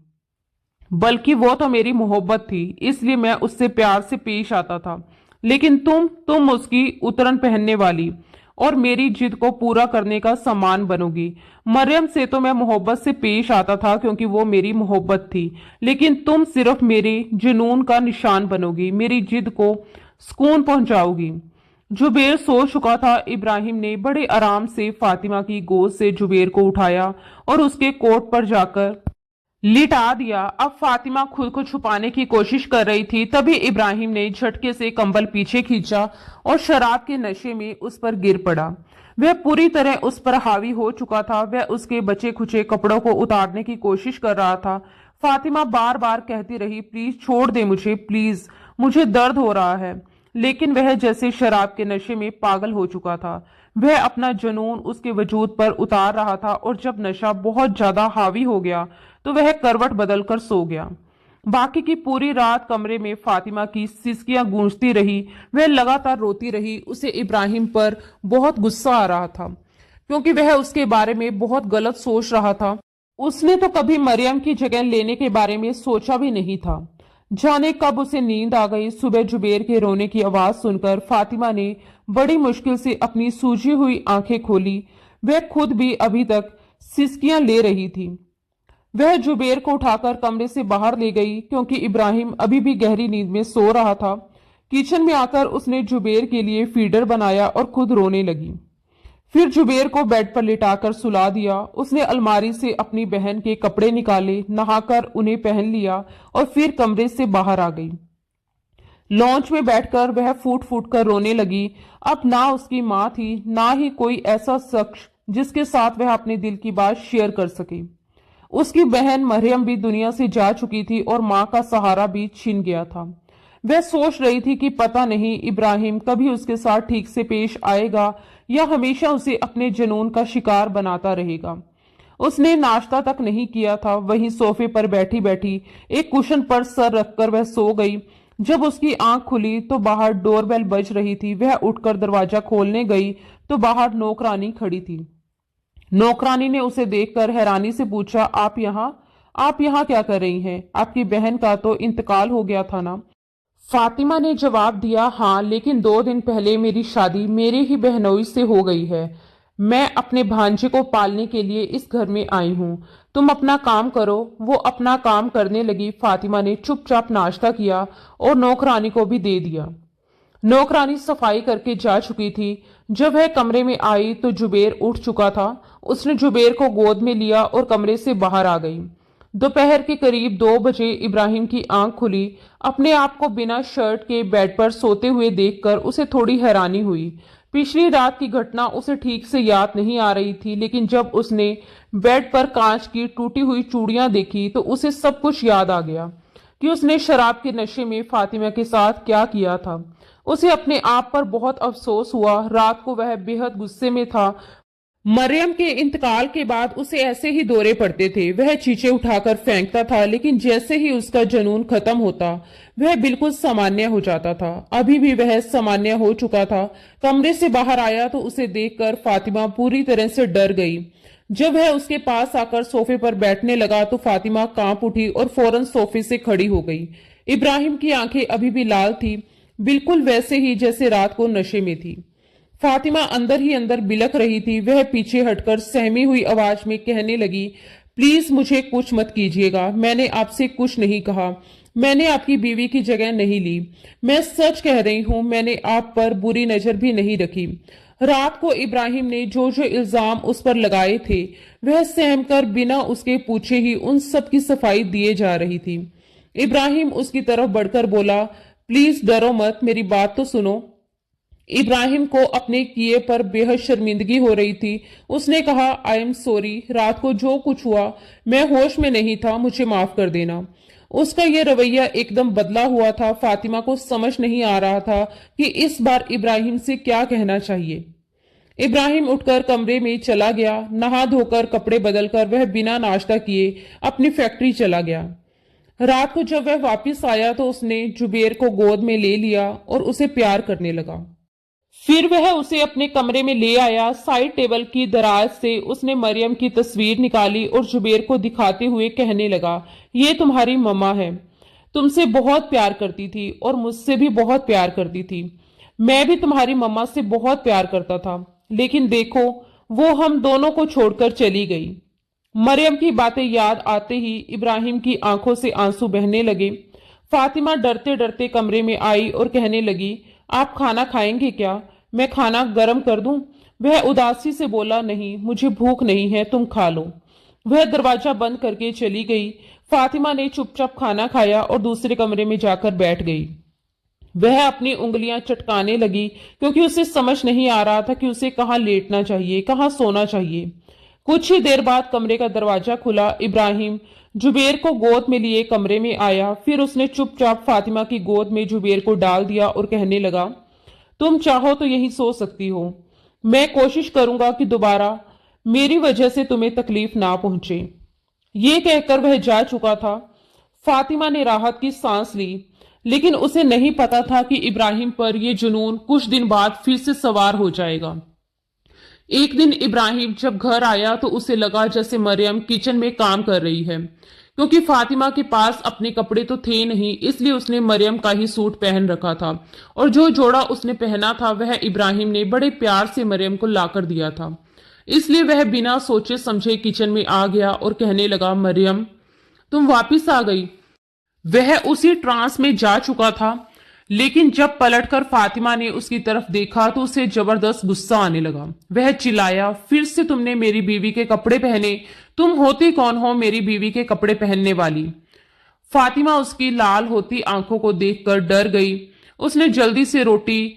S1: बल्कि वो तो मेरी मोहब्बत थी, इसलिए मैं उससे प्यार से पेश आता था। लेकिन तुम उसकी उतरन पहनने वाली और मेरी जिद को पूरा करने का सामान बनोगी। मरियम से तो मैं मोहब्बत से पेश आता था क्योंकि वो मेरी मोहब्बत थी, लेकिन तुम सिर्फ मेरे जुनून का निशान बनोगी, मेरी जिद को सुकून पहुंचाओगी। जुबेर सो चुका था। इब्राहिम ने बड़े आराम से फातिमा की गोद से जुबेर को उठाया और उसके कोट पर जाकर लिटा दिया। अब फातिमा खुद को छुपाने की कोशिश कर रही थी। तभी इब्राहिम ने झटके से कंबल पीछे खींचा और शराब के नशे में उस पर गिर पड़ा। वह पूरी तरह उस पर हावी हो चुका था। वह उसके बचे खुचे कपड़ों को उतारने की कोशिश कर रहा था। फातिमा बार बार कहती रही, प्लीज छोड़ दे मुझे, प्लीज, मुझे दर्द हो रहा है। लेकिन वह जैसे शराब के नशे में पागल हो चुका था। वह अपना जुनून उसके वजूद पर उतार रहा था और जब नशा बहुत ज्यादा हावी हो गया तो वह करवट बदलकर सो गया। बाकी की पूरी रात कमरे में फातिमा की सिसकियां गूंजती रही। वह लगातार रोती रही। उसे इब्राहिम पर बहुत गुस्सा आ रहा था क्योंकि वह उसके बारे में बहुत गलत सोच रहा था। उसने तो कभी मरियम की जगह लेने के बारे में सोचा भी नहीं था। जाने कब उसे नींद आ गई। सुबह जुबेर के रोने की आवाज सुनकर फातिमा ने बड़ी मुश्किल से अपनी सूजी हुई आंखें खोली। वह खुद भी अभी तक सिसकियां ले रही थी। वह जुबेर को उठाकर कमरे से बाहर ले गई क्योंकि इब्राहिम अभी भी गहरी नींद में सो रहा था। किचन में आकर उसने जुबेर के लिए फीडर बनाया और खुद रोने लगी। फिर जुबेर को बेड पर लिटाकर सुला दिया। उसने अलमारी से अपनी बहन के कपड़े निकाले, नहाकर उन्हें पहन लिया और फिर कमरे से बाहर आ गई। लॉन्च में बैठकर वह फूट फूट कर रोने लगी। अब ना उसकी माँ थी, ना ही कोई ऐसा शख्स जिसके साथ वह अपने दिल की बात शेयर कर सके। उसकी बहन मरियम भी दुनिया से जा चुकी थी और माँ का सहारा भी छिन गया था। वह सोच रही थी कि पता नहीं इब्राहिम कभी उसके साथ ठीक से पेश आएगा या हमेशा उसे अपने जुनून का शिकार बनाता रहेगा। उसने नाश्ता तक नहीं किया था। वहीं सोफे पर बैठी बैठी एक कुशन पर सर रखकर वह सो गई। जब उसकी आंख खुली तो बाहर डोरबेल बज रही थी। वह उठकर दरवाजा खोलने गई तो बाहर नौकरानी खड़ी थी। नौकरानी ने उसे देखकर हैरानी से पूछा, आप यहाँ क्या कर रही हैं? आपकी बहन का तो इंतकाल हो गया था ना? फातिमा ने जवाब दिया, हाँ, लेकिन 2 दिन पहले मेरी शादी मेरे ही बहनोई से हो गई है। मैं अपने भांजे को पालने के लिए इस घर में आई हूँ। तुम अपना काम करो। वो अपना काम करने लगी। फातिमा ने चुपचाप नाश्ता किया और नौकरानी को भी दे दिया। नौकरानी सफाई करके जा चुकी थी। जब वह कमरे में आई तो जुबेर उठ चुका था। उसने जुबेर को गोद में लिया और कमरे से बाहर आ गई। दोपहर के करीब 2 बजे इब्राहिम की आंख खुली। अपने आप को बिना शर्ट के बेड पर सोते हुए देखकर उसे थोड़ी हैरानी हुई। पिछली रात की घटना उसे ठीक से याद नहीं आ रही थी, लेकिन जब उसने बेड पर कांच की टूटी हुई चूड़ियां देखी तो उसे सब कुछ याद आ गया कि उसने शराब के नशे में फातिमा के साथ क्या किया था। उसे अपने आप पर बहुत अफसोस हुआ। रात को वह बेहद गुस्से में था। मरियम के इंतकाल के बाद उसे ऐसे ही दौरे पड़ते थे। वह चीजें उठाकर फेंकता था, लेकिन जैसे ही उसका जुनून खत्म होता वह बिल्कुल सामान्य हो जाता था। अभी भी वह सामान्य हो चुका था। कमरे से बाहर आया तो उसे देखकर फातिमा पूरी तरह से डर गई। जब वह उसके पास आकर सोफे पर बैठने लगा तो फातिमा कांप उठी और फौरन सोफे से खड़ी हो गई। इब्राहिम की आंखें अभी भी लाल थी, बिल्कुल वैसे ही जैसे रात को नशे में थी। फातिमा अंदर ही अंदर बिलख रही थी। वह पीछे हटकर सहमी हुई आवाज में कहने लगी, प्लीज मुझे कुछ मत कीजिएगा। मैंने आपसे कुछ नहीं कहा। मैंने आपकी बीवी की जगह नहीं ली। मैं सच कह रही हूं, मैंने आप पर बुरी नजर भी नहीं रखी। रात को इब्राहिम ने जो जो इल्जाम उस पर लगाए थे वह सहमकर बिना उसके पूछे ही उन सब की सफाई दिए जा रही थी। इब्राहिम उसकी तरफ बढ़कर बोला, प्लीज डरो मत, मेरी बात तो सुनो। इब्राहिम को अपने किए पर बेहद शर्मिंदगी हो रही थी। उसने कहा, आई एम सॉरी, रात को जो कुछ हुआ मैं होश में नहीं था, मुझे माफ कर देना। उसका यह रवैया एकदम बदला हुआ था। फातिमा को समझ नहीं आ रहा था कि इस बार इब्राहिम से क्या कहना चाहिए। इब्राहिम उठकर कमरे में चला गया। नहा धोकर कपड़े बदलकर वह बिना नाश्ता किए अपनी फैक्ट्री चला गया। रात को जब वह वापस आया तो उसने जुबेर को गोद में ले लिया और उसे प्यार करने लगा। फिर वह उसे अपने कमरे में ले आया। साइड टेबल की दराज से उसने मरियम की तस्वीर निकाली और जुबेर को दिखाते हुए कहने लगा, ये तुम्हारी मम्मा है। तुमसे बहुत प्यार करती थी और मुझसे भी बहुत प्यार करती थी। मैं भी तुम्हारी मम्मा से बहुत प्यार करता था, लेकिन देखो वो हम दोनों को छोड़कर चली गई। मरियम की बातें याद आते ही इब्राहिम की आंखों से आंसू बहने लगे। फातिमा डरते डरते कमरे में आई और कहने लगी, आप खाना खाएंगे क्या? मैं खाना गर्म कर दूं? वह उदासी से बोला, नहीं, मुझे भूख नहीं है, तुम खा लो। वह दरवाजा बंद करके चली गई। फातिमा ने चुपचाप खाना खाया और दूसरे कमरे में जाकर बैठ गई। वह अपनी उंगलियां चटकाने लगी क्योंकि उसे समझ नहीं आ रहा था कि उसे कहाँ लेटना चाहिए, कहाँ सोना चाहिए। कुछ ही देर बाद कमरे का दरवाजा खुला। इब्राहिम जुबेर को गोद में लिए कमरे में आया। फिर उसने चुपचाप फातिमा की गोद में जुबेर को डाल दिया और कहने लगा, तुम चाहो तो यही सो सकती हो। मैं कोशिश करूंगा कि दोबारा मेरी वजह से तुम्हें तकलीफ ना पहुंचे। ये कहकर वह जा चुका था। फातिमा ने राहत की सांस ली, लेकिन उसे नहीं पता था कि इब्राहिम पर यह जुनून कुछ दिन बाद फिर से सवार हो जाएगा। एक दिन इब्राहिम जब घर आया तो उसे लगा जैसे मरियम किचन में काम कर रही है। क्योंकि फातिमा के पास अपने कपड़े तो थे नहीं, इसलिए उसने मरियम का ही सूट पहन रखा था और जो जोड़ा उसने पहना था वह इब्राहिम ने बड़े प्यार से मरियम को लाकर दिया था। इसलिए वह बिना सोचे समझे किचन में आ गया और कहने लगा, मरियम तुम वापिस आ गई। वह उसी ट्रांस में जा चुका था, लेकिन जब पलटकर फातिमा ने उसकी तरफ देखा तो उसे जबरदस्त गुस्सा आने लगा। वह चिल्लाया, फिर से तुमने मेरी बीवी के कपड़े पहने? तुम होती कौन हो मेरी बीवी के कपड़े पहनने वाली? फातिमा उसकी लाल होती आंखों को देखकर डर गई। उसने जल्दी से रोटी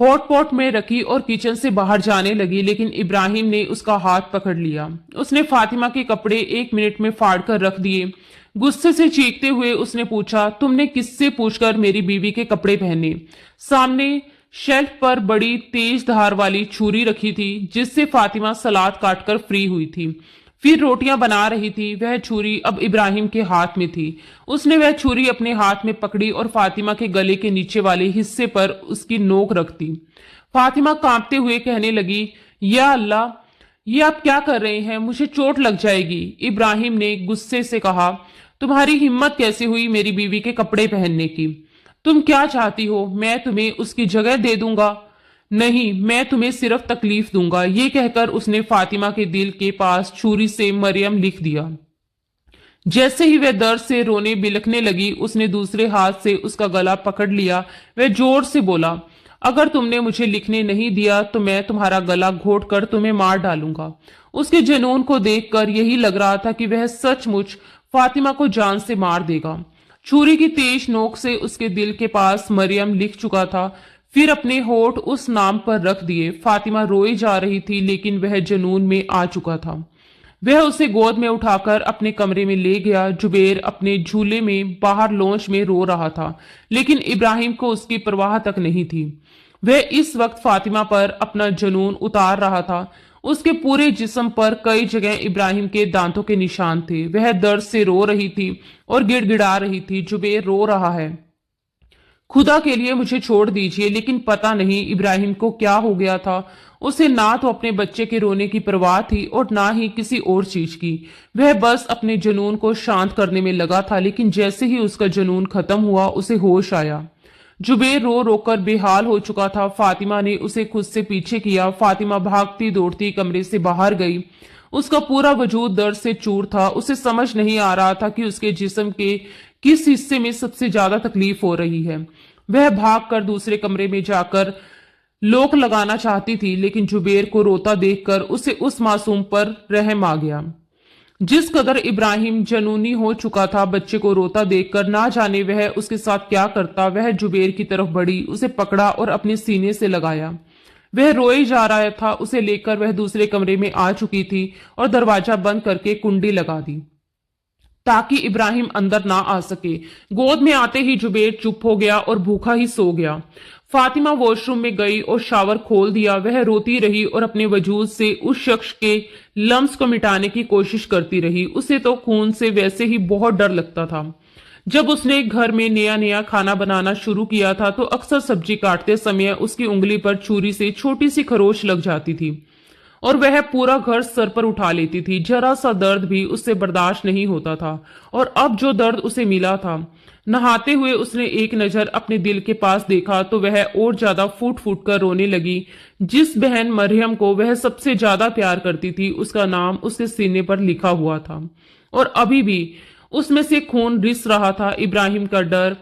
S1: हॉटपॉट में रखी और किचन से बाहर जाने लगी, लेकिन इब्राहिम ने उसका हाथ पकड़ लिया। उसने फातिमा के कपड़े 1 मिनट में फाड़ कर रख दिए। गुस्से से चीखते हुए उसने पूछा, तुमने किससे पूछकर मेरी बीवी के कपड़े पहने? सामने शेल्फ पर बड़ी तेज धार वाली छुरी रखी थी जिससे फातिमा सलाद काटकर फ्री हुई थी। फिर रोटियां बना रही थी। वह छुरी अब इब्राहिम के हाथ में थी। उसने वह छुरी अपने हाथ में पकड़ी और फातिमा के गले के नीचे वाले हिस्से पर उसकी नोक रख दी। फातिमा कांपते हुए कहने लगी, या अल्लाह, ये आप क्या कर रहे हैं? मुझे चोट लग जाएगी। इब्राहिम ने गुस्से से कहा, तुम्हारी हिम्मत कैसे हुई मेरी बीवी के कपड़े पहनने की? तुम क्या चाहती हो? मैं तुम्हें उसकी जगह दे दूंगा? नहीं, मैं तुम्हें सिर्फ तकलीफ दूंगा। ये कहकर उसने फातिमा के दिल के पास छुरी से मरियम लिख दिया। जैसे ही वह दर्द से रोने बिलखने लगी, उसने दूसरे हाथ से उसका गला पकड़ लिया। वह जोर से बोला, अगर तुमने मुझे लिखने नहीं दिया तो मैं तुम्हारा गला घोट कर तुम्हें मार डालूंगा। उसके जुनून को देखकर यही लग रहा था कि वह सचमुच फातिमा को जान से मार देगा। छुरी की तेज नोक से उसके दिल के पास मरियम लिख चुका था। फिर अपने होठ उस नाम पर रख दिए। फातिमा रोई जा रही थी, लेकिन वह जुनून में आ चुका था। वह उसे गोद में उठाकर अपने कमरे में ले गया। जुबेर अपने झूले में बाहर लॉन्च में रो रहा था, लेकिन इब्राहिम को उसकी परवाह तक नहीं थी। वह इस वक्त फातिमा पर अपना जुनून उतार रहा था। उसके पूरे जिस्म पर कई जगह इब्राहिम के दांतों के निशान थे। वह दर्द से रो रही थी और गिड़गिड़ा रही थी, जुबेर रो रहा है, खुदा के लिए मुझे छोड़ दीजिए। लेकिन पता नहीं इब्राहिम को क्या हो गया था। उसे ना तो अपने बच्चे के रोने की परवाह थी और ना ही किसी और चीज की। वह बस अपने जुनून को शांत करने में लगा था। लेकिन जैसे ही उसका जुनून खत्म हुआ, उसे होश आया। जुबेर रो रोकर बेहाल हो चुका था। फातिमा ने उसे खुद से पीछे किया। फातिमा भागती दौड़ती कमरे से बाहर गई। उसका पूरा वजूद दर्द से चूर था। उसे समझ नहीं आ रहा था कि उसके जिस्म के किस हिस्से में सबसे ज्यादा तकलीफ हो रही है। वह भागकर दूसरे कमरे में जाकर लोक लगाना चाहती थी, लेकिन जुबेर को रोता देखकर उसे उस मासूम पर रहम आ गया। जिस कदर इब्राहिम जनूनी हो चुका था, बच्चे को रोता देखकर ना जाने वह उसके साथ क्या करता। वह जुबेर की तरफ बढ़ी, उसे पकड़ा और अपने सीने से लगाया। वह रोए जा रहा था। उसे लेकर वह दूसरे कमरे में आ चुकी थी और दरवाजा बंद करके कुंडी लगा दी ताकि इब्राहिम अंदर ना आ सके। गोद में आते ही जुबेर चुप हो गया और भूखा ही सो गया। फातिमा वॉशरूम में गई और शावर खोल दिया। वह रोती रही और अपने वजूद से उस शख्स के लम्स को मिटाने की कोशिश करती रही। उसे तो खून से वैसे ही बहुत डर लगता था। जब उसने घर में नया नया खाना बनाना शुरू किया था तो अक्सर सब्जी काटते समय उसकी उंगली पर छुरी से छोटी सी खरोच लग जाती थी और वह पूरा घर सर पर उठा लेती थी। जरा सा दर्द भी उससे बर्दाश्त नहीं होता था। और अब जो दर्द उसे मिला था, नहाते हुए उसने एक नजर अपने दिल के पास देखा तो वह और ज्यादा फूट फूट कर रोने लगी। जिस बहन मरियम को वह सबसे ज्यादा प्यार करती थी, उसका नाम उसके सीने पर लिखा हुआ था और अभी भी उसमें से खून रिस रहा था। इब्राहिम का डर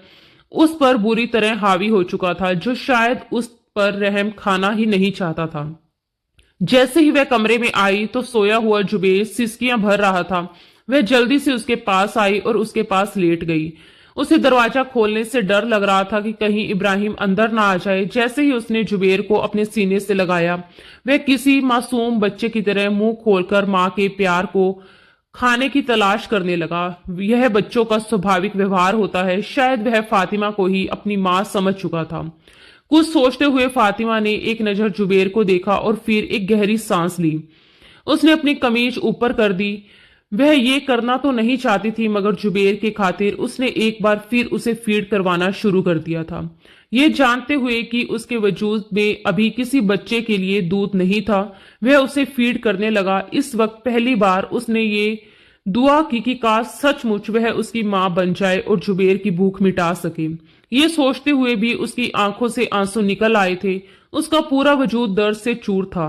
S1: उस पर बुरी तरह हावी हो चुका था, जो शायद उस पर रहम खाना ही नहीं चाहता था। जैसे ही वह कमरे में आई तो सोया हुआ जुबेर सिसकियां भर रहा था। वह जल्दी से उसके पास आई और उसके पास लेट गई। उसे दरवाजा खोलने से डर लग रहा था कि कहीं इब्राहिम अंदर ना आ जाए। जैसे ही उसने जुबेर को अपने सीने से लगाया, वह किसी मासूम बच्चे की तरह मुंह खोलकर मां के प्यार को खाने की तलाश करने लगा। यह बच्चों का स्वाभाविक व्यवहार होता है। शायद वह फातिमा को ही अपनी मां समझ चुका था। कुछ सोचते हुए फातिमा ने एक नजर जुबेर को देखा और फिर एक गहरी सांस ली। उसने अपनी कमीज ऊपर कर दी। वह ये करना तो नहीं चाहती थी, मगर जुबेर के खातिर उसने एक बार फिर उसे फीड करवाना शुरू कर दिया था, ये जानते हुए कि उसके वजूद में अभी किसी बच्चे के लिए दूध नहीं था। वह उसे फीड करने लगा। इस वक्त पहली बार उसने ये दुआ की कि काश सचमुच वह उसकी मां बन जाए और जुबेर की भूख मिटा सके। ये सोचते हुए भी उसकी आंखों से आंसू निकल आए थे। उसका पूरा वजूद दर्द से चूर था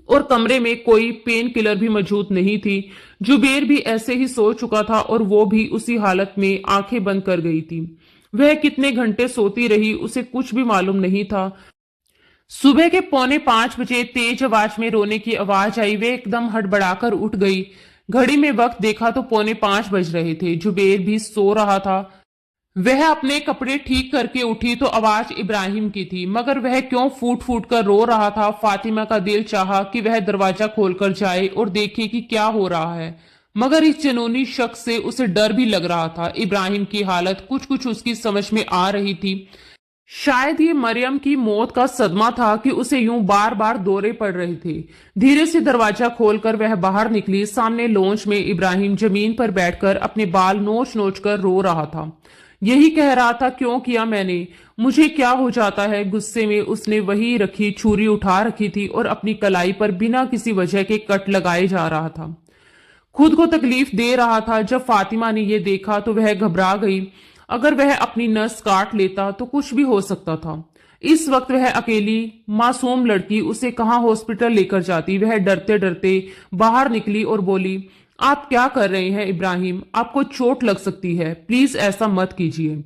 S1: और कमरे में कोई पेन किलर भी मौजूद नहीं थी। जुबेर भी ऐसे ही सो चुका था और वो भी उसी हालत में आंखें बंद कर गई थी। वह कितने घंटे सोती रही उसे कुछ भी मालूम नहीं था। सुबह के 4:45 तेज आवाज में रोने की आवाज आई। वह एकदम हड़बड़ाकर उठ गई। घड़ी में वक्त देखा तो 4:45 बज रहे थे। जुबेर भी सो रहा था। वह अपने कपड़े ठीक करके उठी तो आवाज इब्राहिम की थी, मगर वह क्यों फूट फूट कर रो रहा था। फातिमा का दिल चाहा कि वह दरवाजा खोलकर जाए और देखे कि क्या हो रहा है, मगर इस जुनूनी शख्स से उसे डर भी लग रहा था। इब्राहिम की हालत कुछ कुछ उसकी समझ में आ रही थी। शायद ये मरियम की मौत का सदमा था कि उसे यूं बार बार दौरे पड़ रहे थे। धीरे से दरवाजा खोलकर वह बाहर निकली। सामने लॉन्च में इब्राहिम जमीन पर बैठकर अपने बाल नोच नोच कर रो रहा था। यही कह रहा था, क्यों किया मैंने, मुझे क्या हो जाता है। गुस्से में उसने वही रखी छुरी उठा रखी थी और अपनी कलाई पर बिना किसी वजह के कट लगाए जा रहा था। खुद को तकलीफ दे रहा था। जब फातिमा ने यह देखा तो वह घबरा गई। अगर वह अपनी नस काट लेता तो कुछ भी हो सकता था। इस वक्त वह अकेली मासूम लड़की उसे कहां हॉस्पिटल लेकर जाती। वह डरते डरते बाहर निकली और बोली, आप क्या कर रहे हैं इब्राहिम, आपको चोट लग सकती है, प्लीज ऐसा मत कीजिए।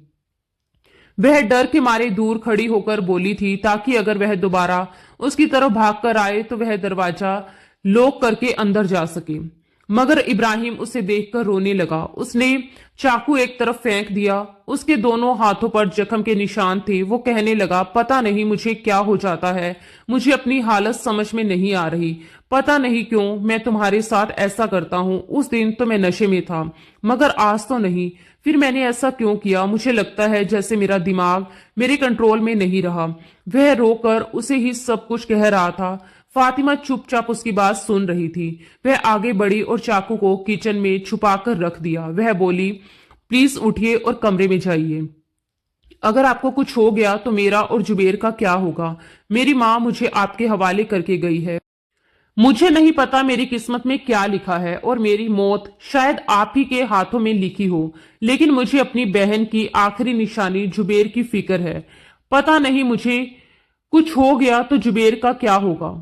S1: वह डर के मारे दूर खड़ी होकर बोली थी ताकि अगर वह दोबारा उसकी तरफ भागकर आए तो वह दरवाजा लॉक करके अंदर जा सके। मगर इब्राहिम उसे देखकर रोने लगा। उसने चाकू एक तरफ फेंक दिया। उसके दोनों हाथों पर जख्म के निशान थे। वो कहने लगा, पता नहीं मुझे क्या हो जाता है, मुझे अपनी हालत समझ में नहीं आ रही। पता नहीं क्यों मैं तुम्हारे साथ ऐसा करता हूं। उस दिन तो मैं नशे में था, मगर आज तो नहीं। फिर मैंने ऐसा क्यों किया? मुझे लगता है जैसे मेरा दिमाग मेरे कंट्रोल में नहीं रहा। वह रोकर उसे ही सब कुछ कह रहा था। फातिमा चुपचाप उसकी बात सुन रही थी। वह आगे बढ़ी और चाकू को किचन में छुपाकर रख दिया। वह बोली, प्लीज उठिए और कमरे में जाइए। अगर आपको कुछ हो गया तो मेरा और जुबेर का क्या होगा? मेरी माँ मुझे आपके हवाले करके गई है। मुझे नहीं पता मेरी किस्मत में क्या लिखा है और मेरी मौत शायद आप ही के हाथों में लिखी हो, लेकिन मुझे अपनी बहन की आखिरी निशानी जुबेर की फिक्र है। पता नहीं मुझे कुछ हो गया तो जुबेर का क्या होगा।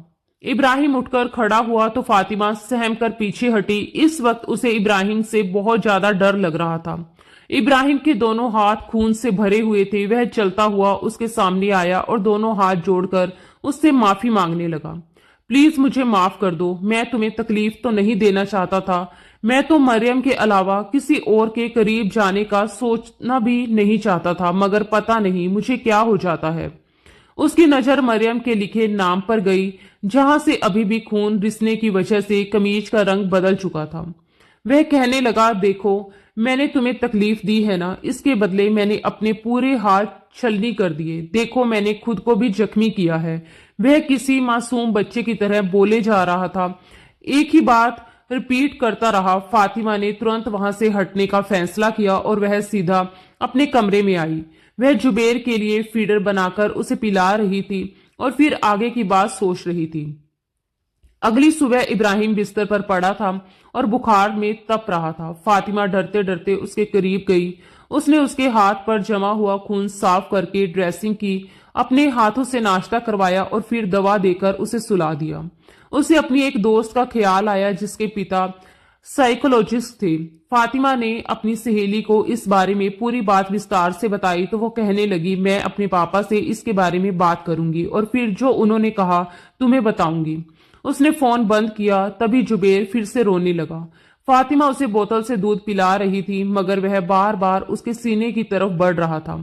S1: इब्राहिम उठकर खड़ा हुआ तो फातिमा सहम कर पीछे हटी। इस वक्त उसे इब्राहिम से बहुत ज्यादा डर लग रहा था। इब्राहिम के दोनों हाथ खून से भरे हुए थे। वह चलता हुआ उसके सामने आया और दोनों हाथ जोड़कर उससे माफी मांगने लगा। प्लीज मुझे माफ कर दो, मैं तुम्हें तकलीफ तो नहीं देना चाहता था। मैं तो मरियम के अलावा किसी और के करीब जाने का सोचना भी नहीं चाहता था, मगर पता नहीं मुझे क्या हो जाता है। उसकी नजर मरियम के लिखे नाम पर गई, जहां से अभी भी खून रिसने की वजह से कमीज का रंग बदल चुका था। वह कहने लगा, देखो मैंने तुम्हें तकलीफ दी है ना, इसके बदले मैंने अपने पूरे हाथ छलनी कर दिए। देखो मैंने खुद को भी जख्मी किया है। वह किसी मासूम बच्चे की तरह बोले जा रहा था। एक ही बात रिपीट करता रहा। फातिमा ने तुरंत वहां से हटने का फैसला किया और वह सीधा अपने कमरे में आई। वह जुबेर के लिए फीडर बनाकर उसे पिला रही थी और फिर आगे की बात सोच रही थी। अगली सुबह इब्राहिम बिस्तर पर पड़ा था और बुखार में तप रहा था। फातिमा डरते डरते उसके करीब गई। उसने उसके हाथ पर जमा हुआ खून साफ करके ड्रेसिंग की, अपने हाथों से नाश्ता करवाया और फिर दवा देकर उसे सुला दिया। उसे अपनी एक दोस्त का ख्याल आया जिसके पिता साइकोलॉजिस्ट थे। फातिमा ने अपनी सहेली को इस बारे में पूरी बात विस्तार से बताई तो वो कहने लगी, मैं अपने पापा से इसके बारे में बात करूंगी और फिर जो उन्होंने कहा तुम्हें बताऊंगी। उसने फोन बंद किया। तभी जुबेर फिर से रोने लगा। फातिमा उसे बोतल से दूध पिला रही थी, मगर वह बार बार उसके सीने की तरफ बढ़ रहा था।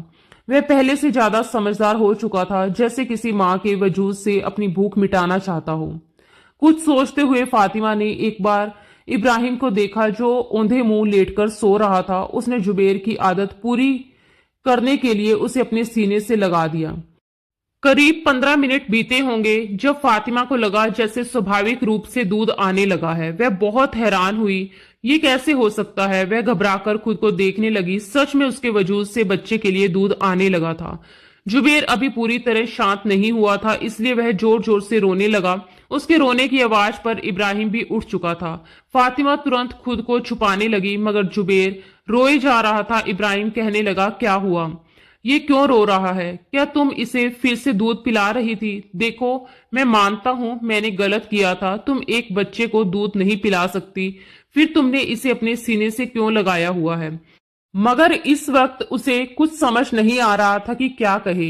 S1: वह पहले से ज्यादा समझदार हो चुका था, जैसे किसी माँ के वजूद से अपनी भूख मिटाना चाहता हो। कुछ सोचते हुए फातिमा ने एक बार इब्राहिम को देखा जो औंधे मुंह लेटकर सो रहा था। उसने जुबेर की आदत पूरी करने के लिए उसे अपने सीने से लगा दिया। करीब 15 मिनट बीते होंगे जब फातिमा को लगा जैसे स्वाभाविक रूप से दूध आने लगा है। वह बहुत हैरान हुई, ये कैसे हो सकता है। वह घबराकर खुद को देखने लगी। सच में उसके वजूद से बच्चे के लिए दूध आने लगा था। जुबेर अभी पूरी तरह शांत नहीं हुआ था, इसलिए वह जोर जोर से रोने लगा। उसके रोने की आवाज पर इब्राहिम भी उठ चुका था। फातिमा तुरंत खुद को छुपाने लगी, मगर जुबेर रोए जा रहा था। इब्राहिम कहने लगा, क्या हुआ, ये क्यों रो रहा है? क्या तुम इसे फिर से दूध पिला रही थी? देखो मैं मानता हूं मैंने गलत किया था। तुम एक बच्चे को दूध नहीं पिला सकती, फिर तुमने इसे अपने सीने से क्यों लगाया हुआ है? मगर इस वक्त उसे कुछ समझ नहीं आ रहा था कि क्या कहे।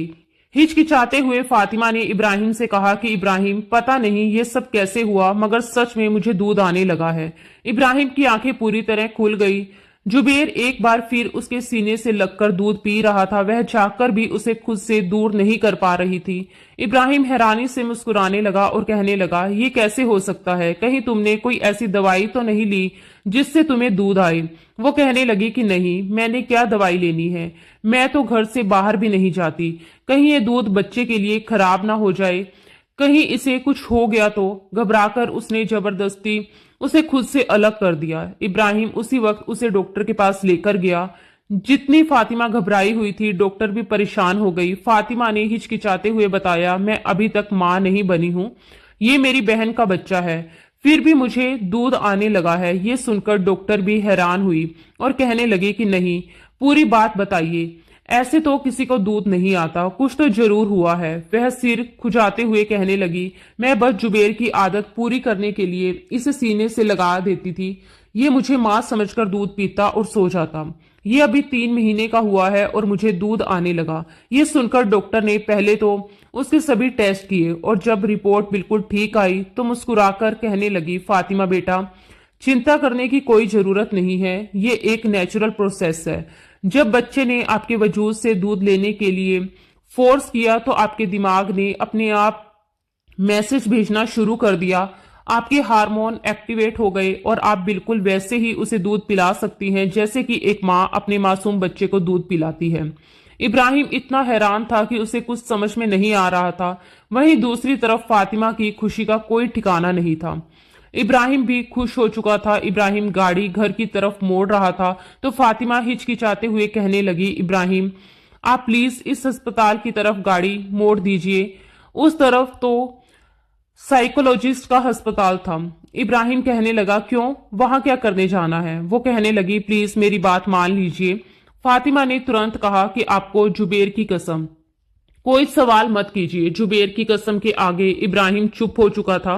S1: हिचकिचाते हुए फातिमा ने इब्राहिम से कहा कि इब्राहिम, पता नहीं ये सब कैसे हुआ, मगर सच में मुझे दूध आने लगा है। इब्राहिम की आंखें पूरी तरह खुल गई। जुबेर एक बार फिर उसके सीने से लगकर दूध पी रहा था। वह चाहकर भी उसे खुद से दूर नहीं कर पा रही थी। इब्राहिम हैरानी से मुस्कुराने लगा और कहने लगा, ये कैसे हो सकता है? कहीं तुमने कोई ऐसी दवाई तो नहीं ली जिससे तुम्हें दूध आए? वो कहने लगी कि नहीं, मैंने क्या दवाई लेनी है, मैं तो घर से बाहर भी नहीं जाती। कहीं ये दूध बच्चे के लिए खराब ना हो जाए, कहीं इसे कुछ हो गया तो। घबराकर उसने जबरदस्ती उसे खुद से अलग कर दिया। इब्राहिम उसी वक्त उसे डॉक्टर के पास लेकर गया। जितनी फातिमा घबराई हुई थी, डॉक्टर भी परेशान हो गई। फातिमा ने हिचकिचाते हुए बताया, मैं अभी तक मां नहीं बनी हूं, ये मेरी बहन का बच्चा है, फिर भी मुझे दूध आने लगा है। ये सुनकर डॉक्टर भी हैरान हुई और कहने लगे कि नहीं, पूरी बात बताइए। ऐसे तो किसी को दूध नहीं आता, कुछ तो जरूर हुआ है। वह सिर खुजाते हुए कहने लगी, मैं बस जुबेर की आदत पूरी करने के लिए इसे सीने से लगा देती थी। ये मुझे मां समझकर दूध पीता और सो जाता। ये अभी 3 महीने का हुआ है और मुझे दूध आने लगा। ये सुनकर डॉक्टर ने पहले तो उसके सभी टेस्ट किए और जब रिपोर्ट बिल्कुल ठीक आई तो मुस्कुराकर कहने लगी, फातिमा बेटा, चिंता करने की कोई जरूरत नहीं है, ये एक नेचुरल प्रोसेस है। जब बच्चे ने आपके वजूद से दूध लेने के लिए फोर्स किया तो आपके दिमाग ने अपने आप मैसेज भेजना शुरू कर दिया। आपके हार्मोन एक्टिवेट हो गए और आप बिल्कुल वैसे ही उसे दूध पिला सकती हैं जैसे कि एक माँ अपने मासूम बच्चे को दूध पिलाती है। इब्राहिम इतना हैरान था कि उसे कुछ समझ में नहीं आ रहा था। वहीं दूसरी तरफ फातिमा की खुशी का कोई ठिकाना नहीं था। इब्राहिम भी खुश हो चुका था। इब्राहिम गाड़ी घर की तरफ मोड़ रहा था तो फातिमा हिचकिचाते हुए कहने लगी, इब्राहिम, आप प्लीज इस अस्पताल की तरफ गाड़ी मोड़ दीजिए। उस तरफ तो साइकोलॉजिस्ट का अस्पताल था। इब्राहिम कहने लगा, क्यों, वहां क्या करने जाना है? वो कहने लगी, प्लीज मेरी बात मान लीजिए। फातिमा ने तुरंत कहा कि आपको जुबेर की कसम, कोई सवाल मत कीजिए। जुबेर की कसम के आगे इब्राहिम चुप हो चुका था।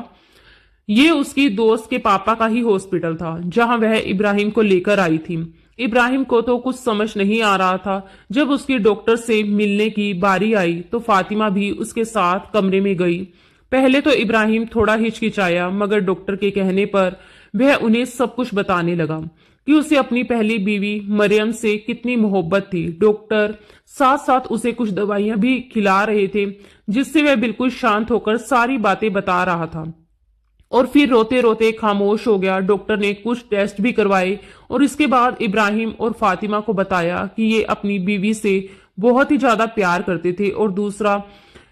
S1: ये उसकी दोस्त के पापा का ही हॉस्पिटल था जहां वह इब्राहिम को लेकर आई थी। इब्राहिम को तो कुछ समझ नहीं आ रहा था। जब उसकी डॉक्टर से मिलने की बारी आई तो फातिमा भी उसके साथ कमरे में गई। पहले तो इब्राहिम थोड़ा हिचकिचाया, मगर डॉक्टर के कहने पर वह उन्हें सब कुछ बताने लगा कि उसे अपनी पहली बीवी मरियम से कितनी मोहब्बत थी। डॉक्टर साथ साथ उसे कुछ दवाइयां भी खिला रहे थे जिससे वह बिल्कुल शांत होकर सारी बातें बता रहा था और फिर रोते रोते खामोश हो गया। डॉक्टर ने कुछ टेस्ट भी करवाए और इसके बाद इब्राहिम और फातिमा को बताया कि ये अपनी बीवी से बहुत ही ज्यादा प्यार करते थे और दूसरा,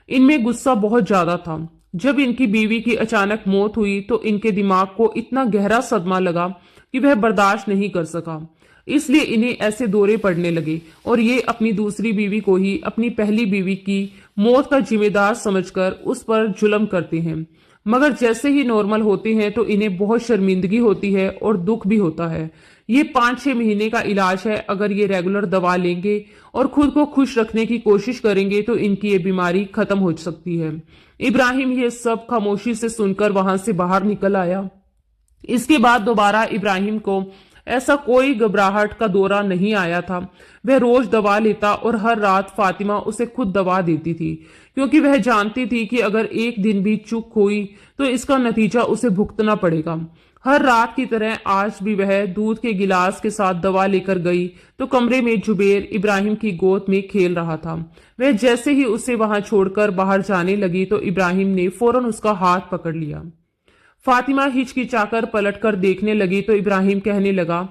S1: इनमें गुस्सा बहुत ज्यादा था। जब इनकी बीवी की अचानक मौत हुई तो इनके दिमाग को इतना गहरा सदमा लगा कि वह बर्दाश्त नहीं कर सका, इसलिए इन्हें ऐसे दौरे पड़ने लगे और ये अपनी दूसरी बीवी को ही अपनी पहली बीवी की मौत का जिम्मेदार समझकर उस पर जुल्म करते हैं। मगर जैसे ही नॉर्मल होते हैं तो इन्हें बहुत शर्मिंदगी होती है और दुख भी होता है। ये 5-6 महीने का इलाज है। अगर ये रेगुलर दवा लेंगे और खुद को खुश रखने की कोशिश करेंगे तो इनकी ये बीमारी खत्म हो सकती है। इब्राहिम ये सब खामोशी से सुनकर वहां से बाहर निकल आया। इसके बाद दोबारा इब्राहिम को ऐसा कोई घबराहट का दौरा नहीं आया था। वह रोज दवा लेता और हर रात फातिमा उसे खुद दवा देती थी, क्योंकि वह जानती थी कि अगर एक दिन भी चूक हुई तो इसका नतीजा उसे भुगतना पड़ेगा। हर रात की तरह आज भी वह दूध के गिलास के साथ दवा लेकर गई तो कमरे में जुबेर इब्राहिम की गोद में खेल रहा था। वह जैसे ही उसे वहां छोड़कर बाहर जाने लगी तो इब्राहिम ने फौरन उसका हाथ पकड़ लिया। फातिमा हिचकिचाकर पलटकर देखने लगी तो इब्राहिम कहने लगा,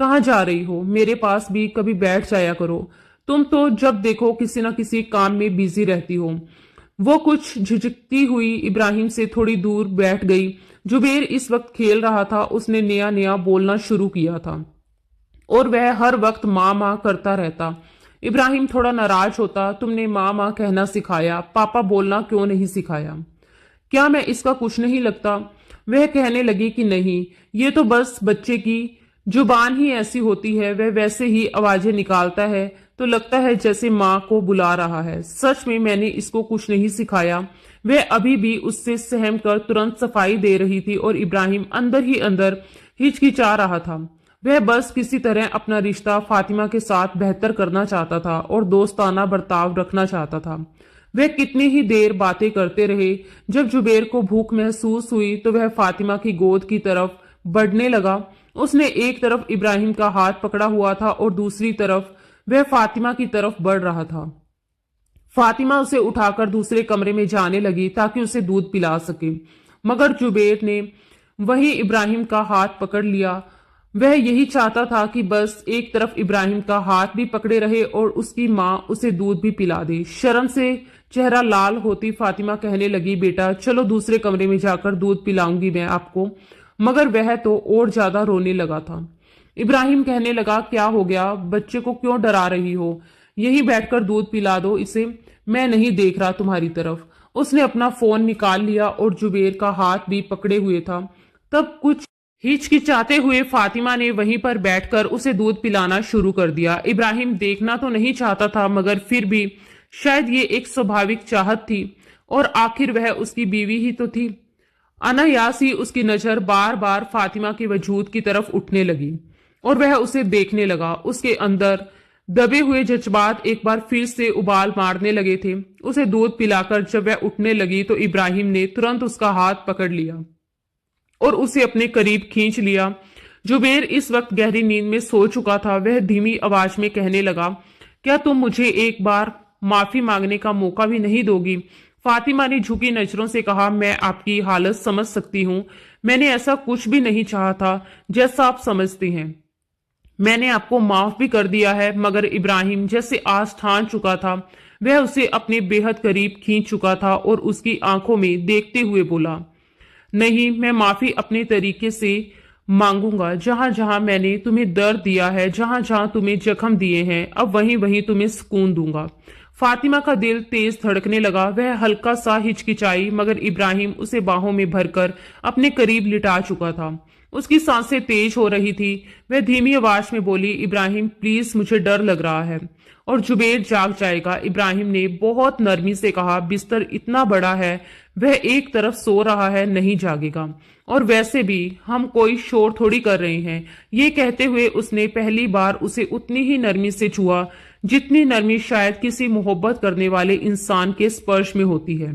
S1: कहाँ जा रही हो? मेरे पास भी कभी बैठ जाया करो। तुम तो जब देखो किसी न किसी काम में बिजी रहती हो। वो कुछ झिझकती हुई इब्राहिम से थोड़ी दूर बैठ गई। जुबेर इस वक्त खेल रहा था। उसने नया नया बोलना शुरू किया था और वह हर वक्त माँ माँ करता रहता। इब्राहिम थोड़ा नाराज होता, तुमने माँ माँ कहना सिखाया, पापा बोलना क्यों नहीं सिखाया? क्या मैं इसका कुछ नहीं लगता? वह कहने लगी कि नहीं, ये तो बस बच्चे की जुबान ही ऐसी होती है, वह वैसे ही आवाजें निकालता है तो लगता है जैसे माँ को बुला रहा है। सच में मैंने इसको कुछ नहीं सिखाया। वह अभी भी उससे सहम कर तुरंत सफाई दे रही थी और इब्राहिम अंदर ही अंदर हिचकिचा रहा था। वह बस किसी तरह अपना रिश्ता फातिमा के साथ बेहतर करना चाहता था और दोस्ताना बर्ताव रखना चाहता था। वह कितनी ही देर बातें करते रहे। जब जुबेर को भूख महसूस हुई तो वह फातिमा की गोद की तरफ बढ़ने लगा। उसने एक तरफ इब्राहिम का हाथ पकड़ा हुआ था और दूसरी तरफ वह फातिमा की तरफ बढ़ रहा था। फातिमा उसे उठाकर दूसरे कमरे में जाने लगी ताकि उसे दूध पिला सके, मगर जुबैर ने वही इब्राहिम का हाथ पकड़ लिया। वह यही चाहता था कि बस एक तरफ इब्राहिम का हाथ भी पकड़े रहे और उसकी माँ उसे दूध भी पिला दे। शर्म से चेहरा लाल होती फातिमा कहने लगी, बेटा चलो दूसरे कमरे में जाकर दूध पिलाऊंगी मैं आपको। मगर वह तो और ज्यादा रोने लगा था। इब्राहिम कहने लगा, क्या हो गया, बच्चे को क्यों डरा रही हो? यही बैठकर दूध पिला दो इसे, मैं नहीं देख रहा तुम्हारी तरफ। उसने अपना फोन निकाल लिया और जुबैर का हाथ भी पकड़े हुए था। तब कुछ हिचकिचाते हुए फातिमा ने वहीं पर बैठकर उसे दूध पिलाना शुरू कर दिया। इब्राहिम देखना तो नहीं चाहता था, मगर फिर भी शायद ये एक स्वाभाविक चाहत थी, और आखिर वह उसकी बीवी ही तो थी। अनायासी उसकी नजर बार बार फातिमा के वजूद की तरफ उठने लगी और वह उसे देखने लगा। उसके अंदर दबे हुए जज्बात एक बार फिर से उबाल मारने लगे थे। उसे दूध पिलाकर जब वह उठने लगी तो इब्राहिम ने तुरंत उसका हाथ पकड़ लिया और उसे अपने करीब खींच लिया। जुबैर इस वक्त गहरी नींद में सो चुका था। वह धीमी आवाज में कहने लगा, क्या तुम मुझे एक बार माफी मांगने का मौका भी नहीं दोगी? फातिमा ने झुकी नजरों से कहा, मैं आपकी हालत समझ सकती हूँ। मैंने ऐसा कुछ भी नहीं चाहा था जैसा आप समझती हैं। मैंने आपको माफ भी कर दिया है। मगर इब्राहिम जैसे आज ठान चुका था, वह उसे अपने बेहद करीब खींच चुका था और उसकी आंखों में देखते हुए बोला, नहीं, मैं माफी अपने तरीके से मांगूंगा। जहां जहां मैंने तुम्हें दर्द दिया है, जहां जहां तुम्हें जख्म दिए हैं, अब वहीं वहीं तुम्हें सुकून दूंगा। फातिमा का दिल तेज धड़कने लगा। वह हल्का सा हिचकिचाई, मगर इब्राहिम उसे बाहों में भरकर अपने करीब लिटा चुका था। उसकी सांसें तेज हो रही थी। वह धीमी आवाज में बोली, इब्राहिम प्लीज, मुझे डर लग रहा है और जुबैर जाग जाएगा। इब्राहिम ने बहुत नरमी से कहा, बिस्तर इतना बड़ा है, वह एक तरफ सो रहा है, नहीं जागेगा। और वैसे भी हम कोई शोर थोड़ी कर रहे हैं। ये कहते हुए उसने पहली बार उसे उतनी ही नरमी से छुआ जितनी नरमी शायद किसी मोहब्बत करने वाले इंसान के स्पर्श में होती है।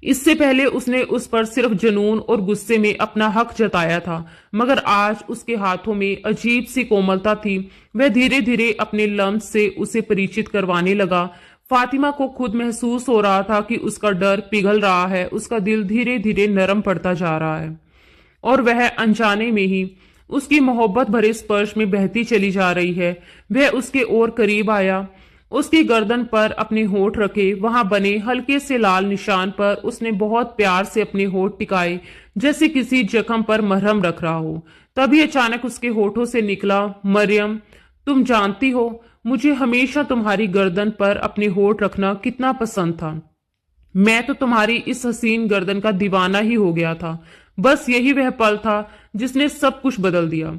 S1: इससे पहले उसने उस पर सिर्फ जुनून और गुस्से में अपना हक जताया था, मगर आज उसके हाथों में अजीब सी कोमलता थी। वह धीरे धीरे अपने लम्स से उसे परिचित करवाने लगा। फातिमा को खुद महसूस हो रहा था कि उसका डर पिघल रहा है, उसका दिल धीरे धीरे नरम पड़ता जा रहा है और वह अनजाने में ही उसकी मोहब्बत भरे स्पर्श में बहती चली जा रही है। वह उसके और करीब आया, उसकी गर्दन पर अपने होठ रखे, वहां बने हल्के से लाल निशान पर उसने बहुत प्यार से अपने होठ टिकाए, जैसे किसी जख्म पर मरहम रख रहा हो। तभी अचानक उसके होठों से निकला, मरियम, तुम जानती हो मुझे हमेशा तुम्हारी गर्दन पर अपने होठ रखना कितना पसंद था। मैं तो तुम्हारी इस हसीन गर्दन का दीवाना ही हो गया था। बस यही वह पल था जिसने सब कुछ बदल दिया।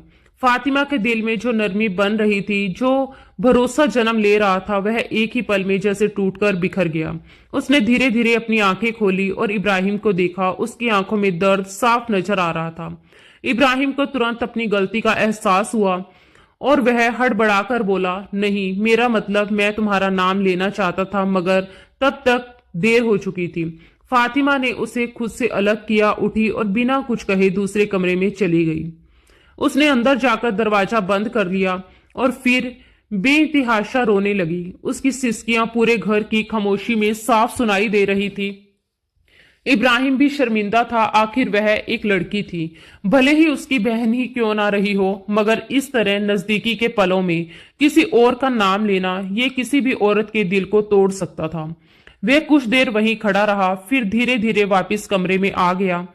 S1: फातिमा के दिल में जो नरमी बन रही थी, जो भरोसा जन्म ले रहा था, वह एक ही पल में जैसे टूटकर बिखर गया। उसने धीरे धीरे अपनी आंखें खोली और इब्राहिम को देखा। उसकी आंखों में दर्द साफ नजर आ रहा था। इब्राहिम को तुरंत अपनी गलती का एहसास हुआ और वह हड़बड़ाकर बोला, नहीं, मेरा मतलब, मैं तुम्हारा नाम लेना चाहता था, मगर तब तक देर हो चुकी थी। फातिमा ने उसे खुद से अलग किया, उठी और बिना कुछ कहे दूसरे कमरे में चली गई। उसने अंदर जाकर दरवाजा बंद कर लिया और फिर बेइंतहाशा रोने लगी। उसकी सिसकियां पूरे घर की खामोशी में साफ सुनाई दे रही थी। इब्राहिम भी शर्मिंदा था। आखिर वह एक लड़की थी, भले ही उसकी बहन ही क्यों ना रही हो, मगर इस तरह नजदीकी के पलों में किसी और का नाम लेना, ये किसी भी औरत के दिल को तोड़ सकता था। वह कुछ देर वहीं खड़ा रहा, फिर धीरे धीरे वापस कमरे में आ गया,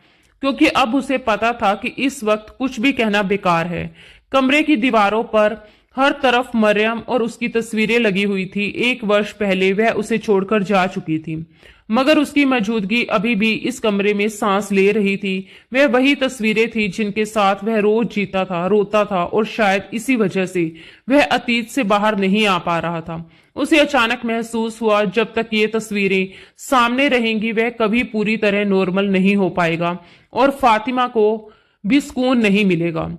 S1: क्योंकि अब उसे पता था कि इस वक्त कुछ भी कहना बेकार है। कमरे की दीवारों पर हर तरफ मरियम और उसकी तस्वीरें लगी हुई थी। 1 वर्ष पहले वह उसे छोड़कर जा चुकी थी, मगर उसकी मौजूदगी अभी भी इस कमरे में सांस ले रही थी। वह वही तस्वीरें थी जिनके साथ वह रोज जीता था, रोता था, और शायद इसी वजह से वह अतीत से बाहर नहीं आ पा रहा था। उसे अचानक महसूस हुआ, जब तक ये तस्वीरें सामने रहेंगी वह कभी पूरी तरह नॉर्मल नहीं हो पाएगा और फातिमा को भी सुकून नहीं मिलेगा।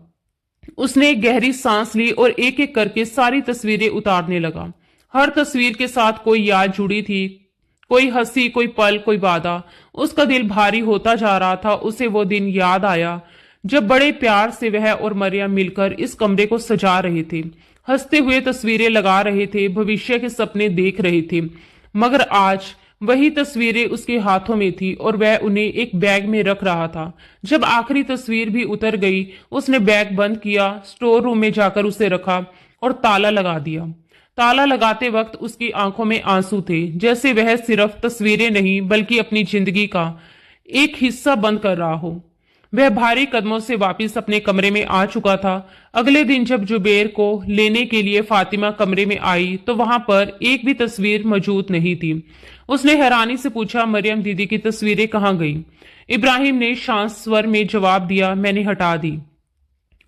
S1: उसने एक गहरी सांस ली और एक एक करके सारी तस्वीरें उतारने लगा। हर तस्वीर के साथ कोई याद जुड़ी थी, कोई हंसी, कोई पल, कोई वादा। उसका दिल भारी होता जा रहा था। उसे वो दिन याद आया जब बड़े प्यार से वह और मरियम मिलकर इस कमरे को सजा रहे थे, हंसते हुए तस्वीरें लगा रहे थे, भविष्य के सपने देख रहे थे। मगर आज वही तस्वीरें उसके हाथों में थी और वह उन्हें एक बैग में रख रहा था। जब आखिरी तस्वीर भी उतर गई, उसने बैग बंद किया, स्टोर रूम में जाकर उसे रखा और ताला लगा दिया। ताला लगाते वक्त उसकी आंखों में आंसू थे, जैसे वह सिर्फ तस्वीरें नहीं बल्कि अपनी जिंदगी का एक हिस्सा बंद कर रहा हो। वह भारी कदमों से वापस अपने कमरे में आ चुका था। अगले दिन जब जुबेर को लेने के लिए फातिमा कमरे में आई तो वहां पर एक भी तस्वीर मौजूद नहीं थी। उसने हैरानी से पूछा, मरियम दीदी की तस्वीरें कहाँ गई? इब्राहिम ने शांत स्वर में जवाब दिया, मैंने हटा दी।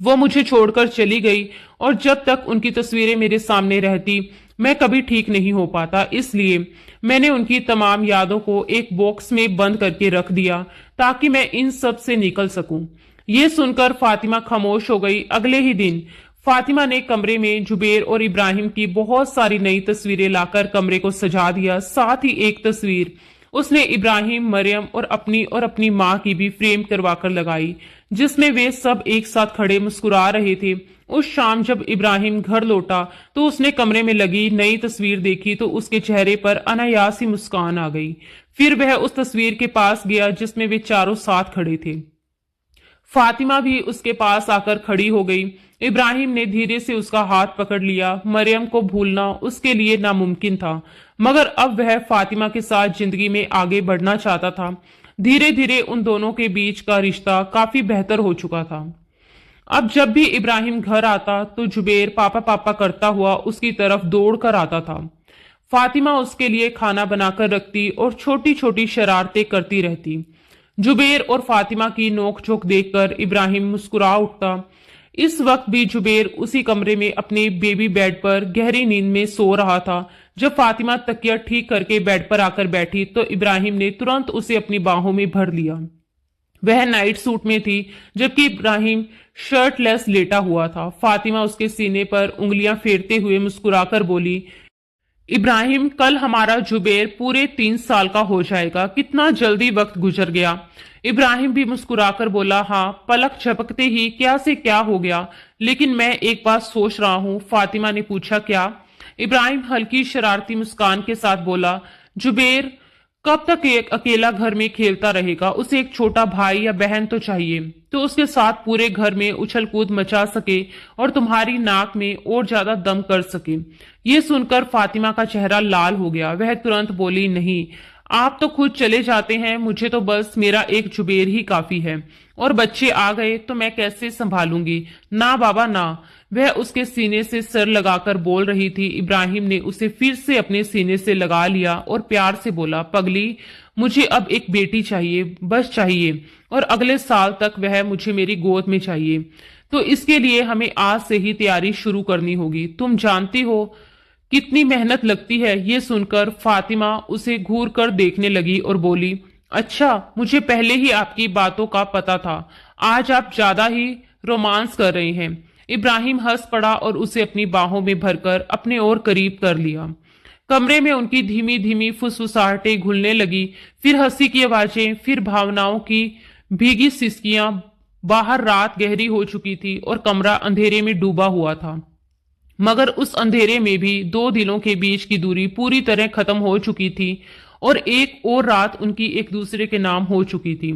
S1: वो मुझे छोड़कर चली गई और जब तक उनकी तस्वीरें मेरे सामने रहती मैं कभी ठीक नहीं हो पाता, इसलिए मैंने उनकी तमाम यादों को एक बॉक्स में बंद करके रख दिया ताकि मैं इन सब से निकल सकूं। ये सुनकर फातिमा खामोश हो गई। अगले ही दिन फातिमा ने कमरे में जुबेर और इब्राहिम की बहुत सारी नई तस्वीरें लाकर कमरे को सजा दिया। साथ ही एक तस्वीर उसने इब्राहिम, मरियम और अपनी माँ की भी फ्रेम करवाकर लगाई, जिसमें वे सब एक साथ खड़े मुस्कुरा रहे थे। उस शाम जब इब्राहिम घर लौटा तो उसने कमरे में लगी नई तस्वीर देखी तो उसके चेहरे पर अनायास ही मुस्कान आ गई। फिर वह उस तस्वीर के पास गया जिसमें वे चारों साथ खड़े थे। फातिमा भी उसके पास आकर खड़ी हो गई। इब्राहिम ने धीरे से उसका हाथ पकड़ लिया। मरियम को भूलना उसके लिए नामुमकिन था, मगर अब वह फातिमा के साथ जिंदगी में आगे बढ़ना चाहता था। धीरे धीरे उन दोनों के बीच का रिश्ता काफी बेहतर हो चुका था। अब जब भी इब्राहिम घर आता तो जुबेर पापा पापा करता हुआ उसकी तरफ दौड़ कर आता था। फातिमा उसके लिए खाना बनाकर रखती और छोटी छोटी शरारतें करती रहती। जुबेर और फातिमा की नोकझोंक देखकर इब्राहिम मुस्कुरा उठता। इस वक्त भी जुबेर उसी कमरे में अपने बेबी बेड पर गहरी नींद में सो रहा था। जब फातिमा तकिया ठीक करके बेड पर आकर बैठी तो इब्राहिम ने तुरंत उसे अपनी बाहों में भर लिया। वह नाइट सूट में थी जबकि इब्राहिम शर्टलेस लेटा हुआ था। फातिमा उसके सीने पर उंगलियां फेरते हुए मुस्कुराकर बोली, इब्राहिम, कल हमारा जुबेर पूरे 3 साल का हो जाएगा। कितना जल्दी वक्त गुजर गया। इब्राहिम भी मुस्कुराकर बोला, हाँ, पलक झपकते ही क्या से क्या हो गया। लेकिन मैं एक बात सोच रहा हूँ। फातिमा ने पूछा, क्या? इब्राहिम हल्की शरारती मुस्कान के साथ बोला, जुबेर कब तक एक अकेला घर में खेलता रहेगा? उसे एक छोटा भाई या बहन तो चाहिए, तो उसके साथ पूरे घर में उछल कूद मचा सके और तुम्हारी नाक में और ज्यादा दम कर सके। ये सुनकर फातिमा का चेहरा लाल हो गया। वह तुरंत बोली, नहीं, आप तो खुद चले जाते हैं, मुझे तो बस मेरा एक जुबेर ही काफी है, और बच्चे आ गए तो मैं कैसे संभालूंगी? ना बाबा ना। वह उसके सीने से सर लगाकर बोल रही थी। इब्राहिम ने उसे फिर से अपने सीने से लगा लिया और प्यार से बोला, पगली, मुझे अब एक बेटी चाहिए, बस चाहिए, और अगले साल तक वह मुझे मेरी गोद में चाहिए। तो इसके लिए हमें आज से ही तैयारी शुरू करनी होगी। तुम जानती हो कितनी मेहनत लगती है। ये सुनकर फातिमा उसे घूर कर देखने लगी और बोली, अच्छा, मुझे पहले ही आपकी बातों का पता था। आज आप ज्यादा ही रोमांस कर रहे हैं। इब्राहिम हंस पड़ा और उसे अपनी बाहों में भरकर अपने और करीब कर लिया। कमरे में उनकी धीमी धीमी फुसफुसाहटें घुलने लगी, फिर हंसी की आवाजें, फिर भावनाओं की भीगी सिसकियां। बाहर रात गहरी हो चुकी थी और कमरा अंधेरे में डूबा हुआ था, मगर उस अंधेरे में भी दो दिलों के बीच की दूरी पूरी तरह खत्म हो चुकी थी और एक और रात उनकी एक दूसरे के नाम हो चुकी थी।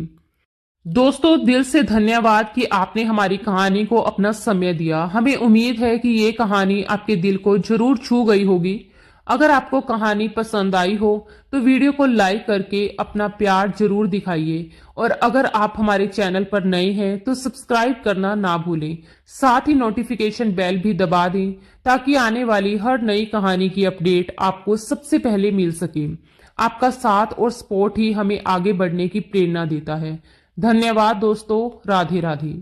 S1: दोस्तों, दिल से धन्यवाद कि आपने हमारी कहानी को अपना समय दिया। हमें उम्मीद है कि ये कहानी आपके दिल को जरूर छू गई होगी। अगर आपको कहानी पसंद आई हो तो वीडियो को लाइक करके अपना प्यार जरूर दिखाइए, और अगर आप हमारे चैनल पर नए हैं तो सब्सक्राइब करना ना भूलें। साथ ही नोटिफिकेशन बेल भी दबा दें ताकि आने वाली हर नई कहानी की अपडेट आपको सबसे पहले मिल सके। आपका साथ और सपोर्ट ही हमें आगे बढ़ने की प्रेरणा देता है। धन्यवाद दोस्तों। राधे राधे।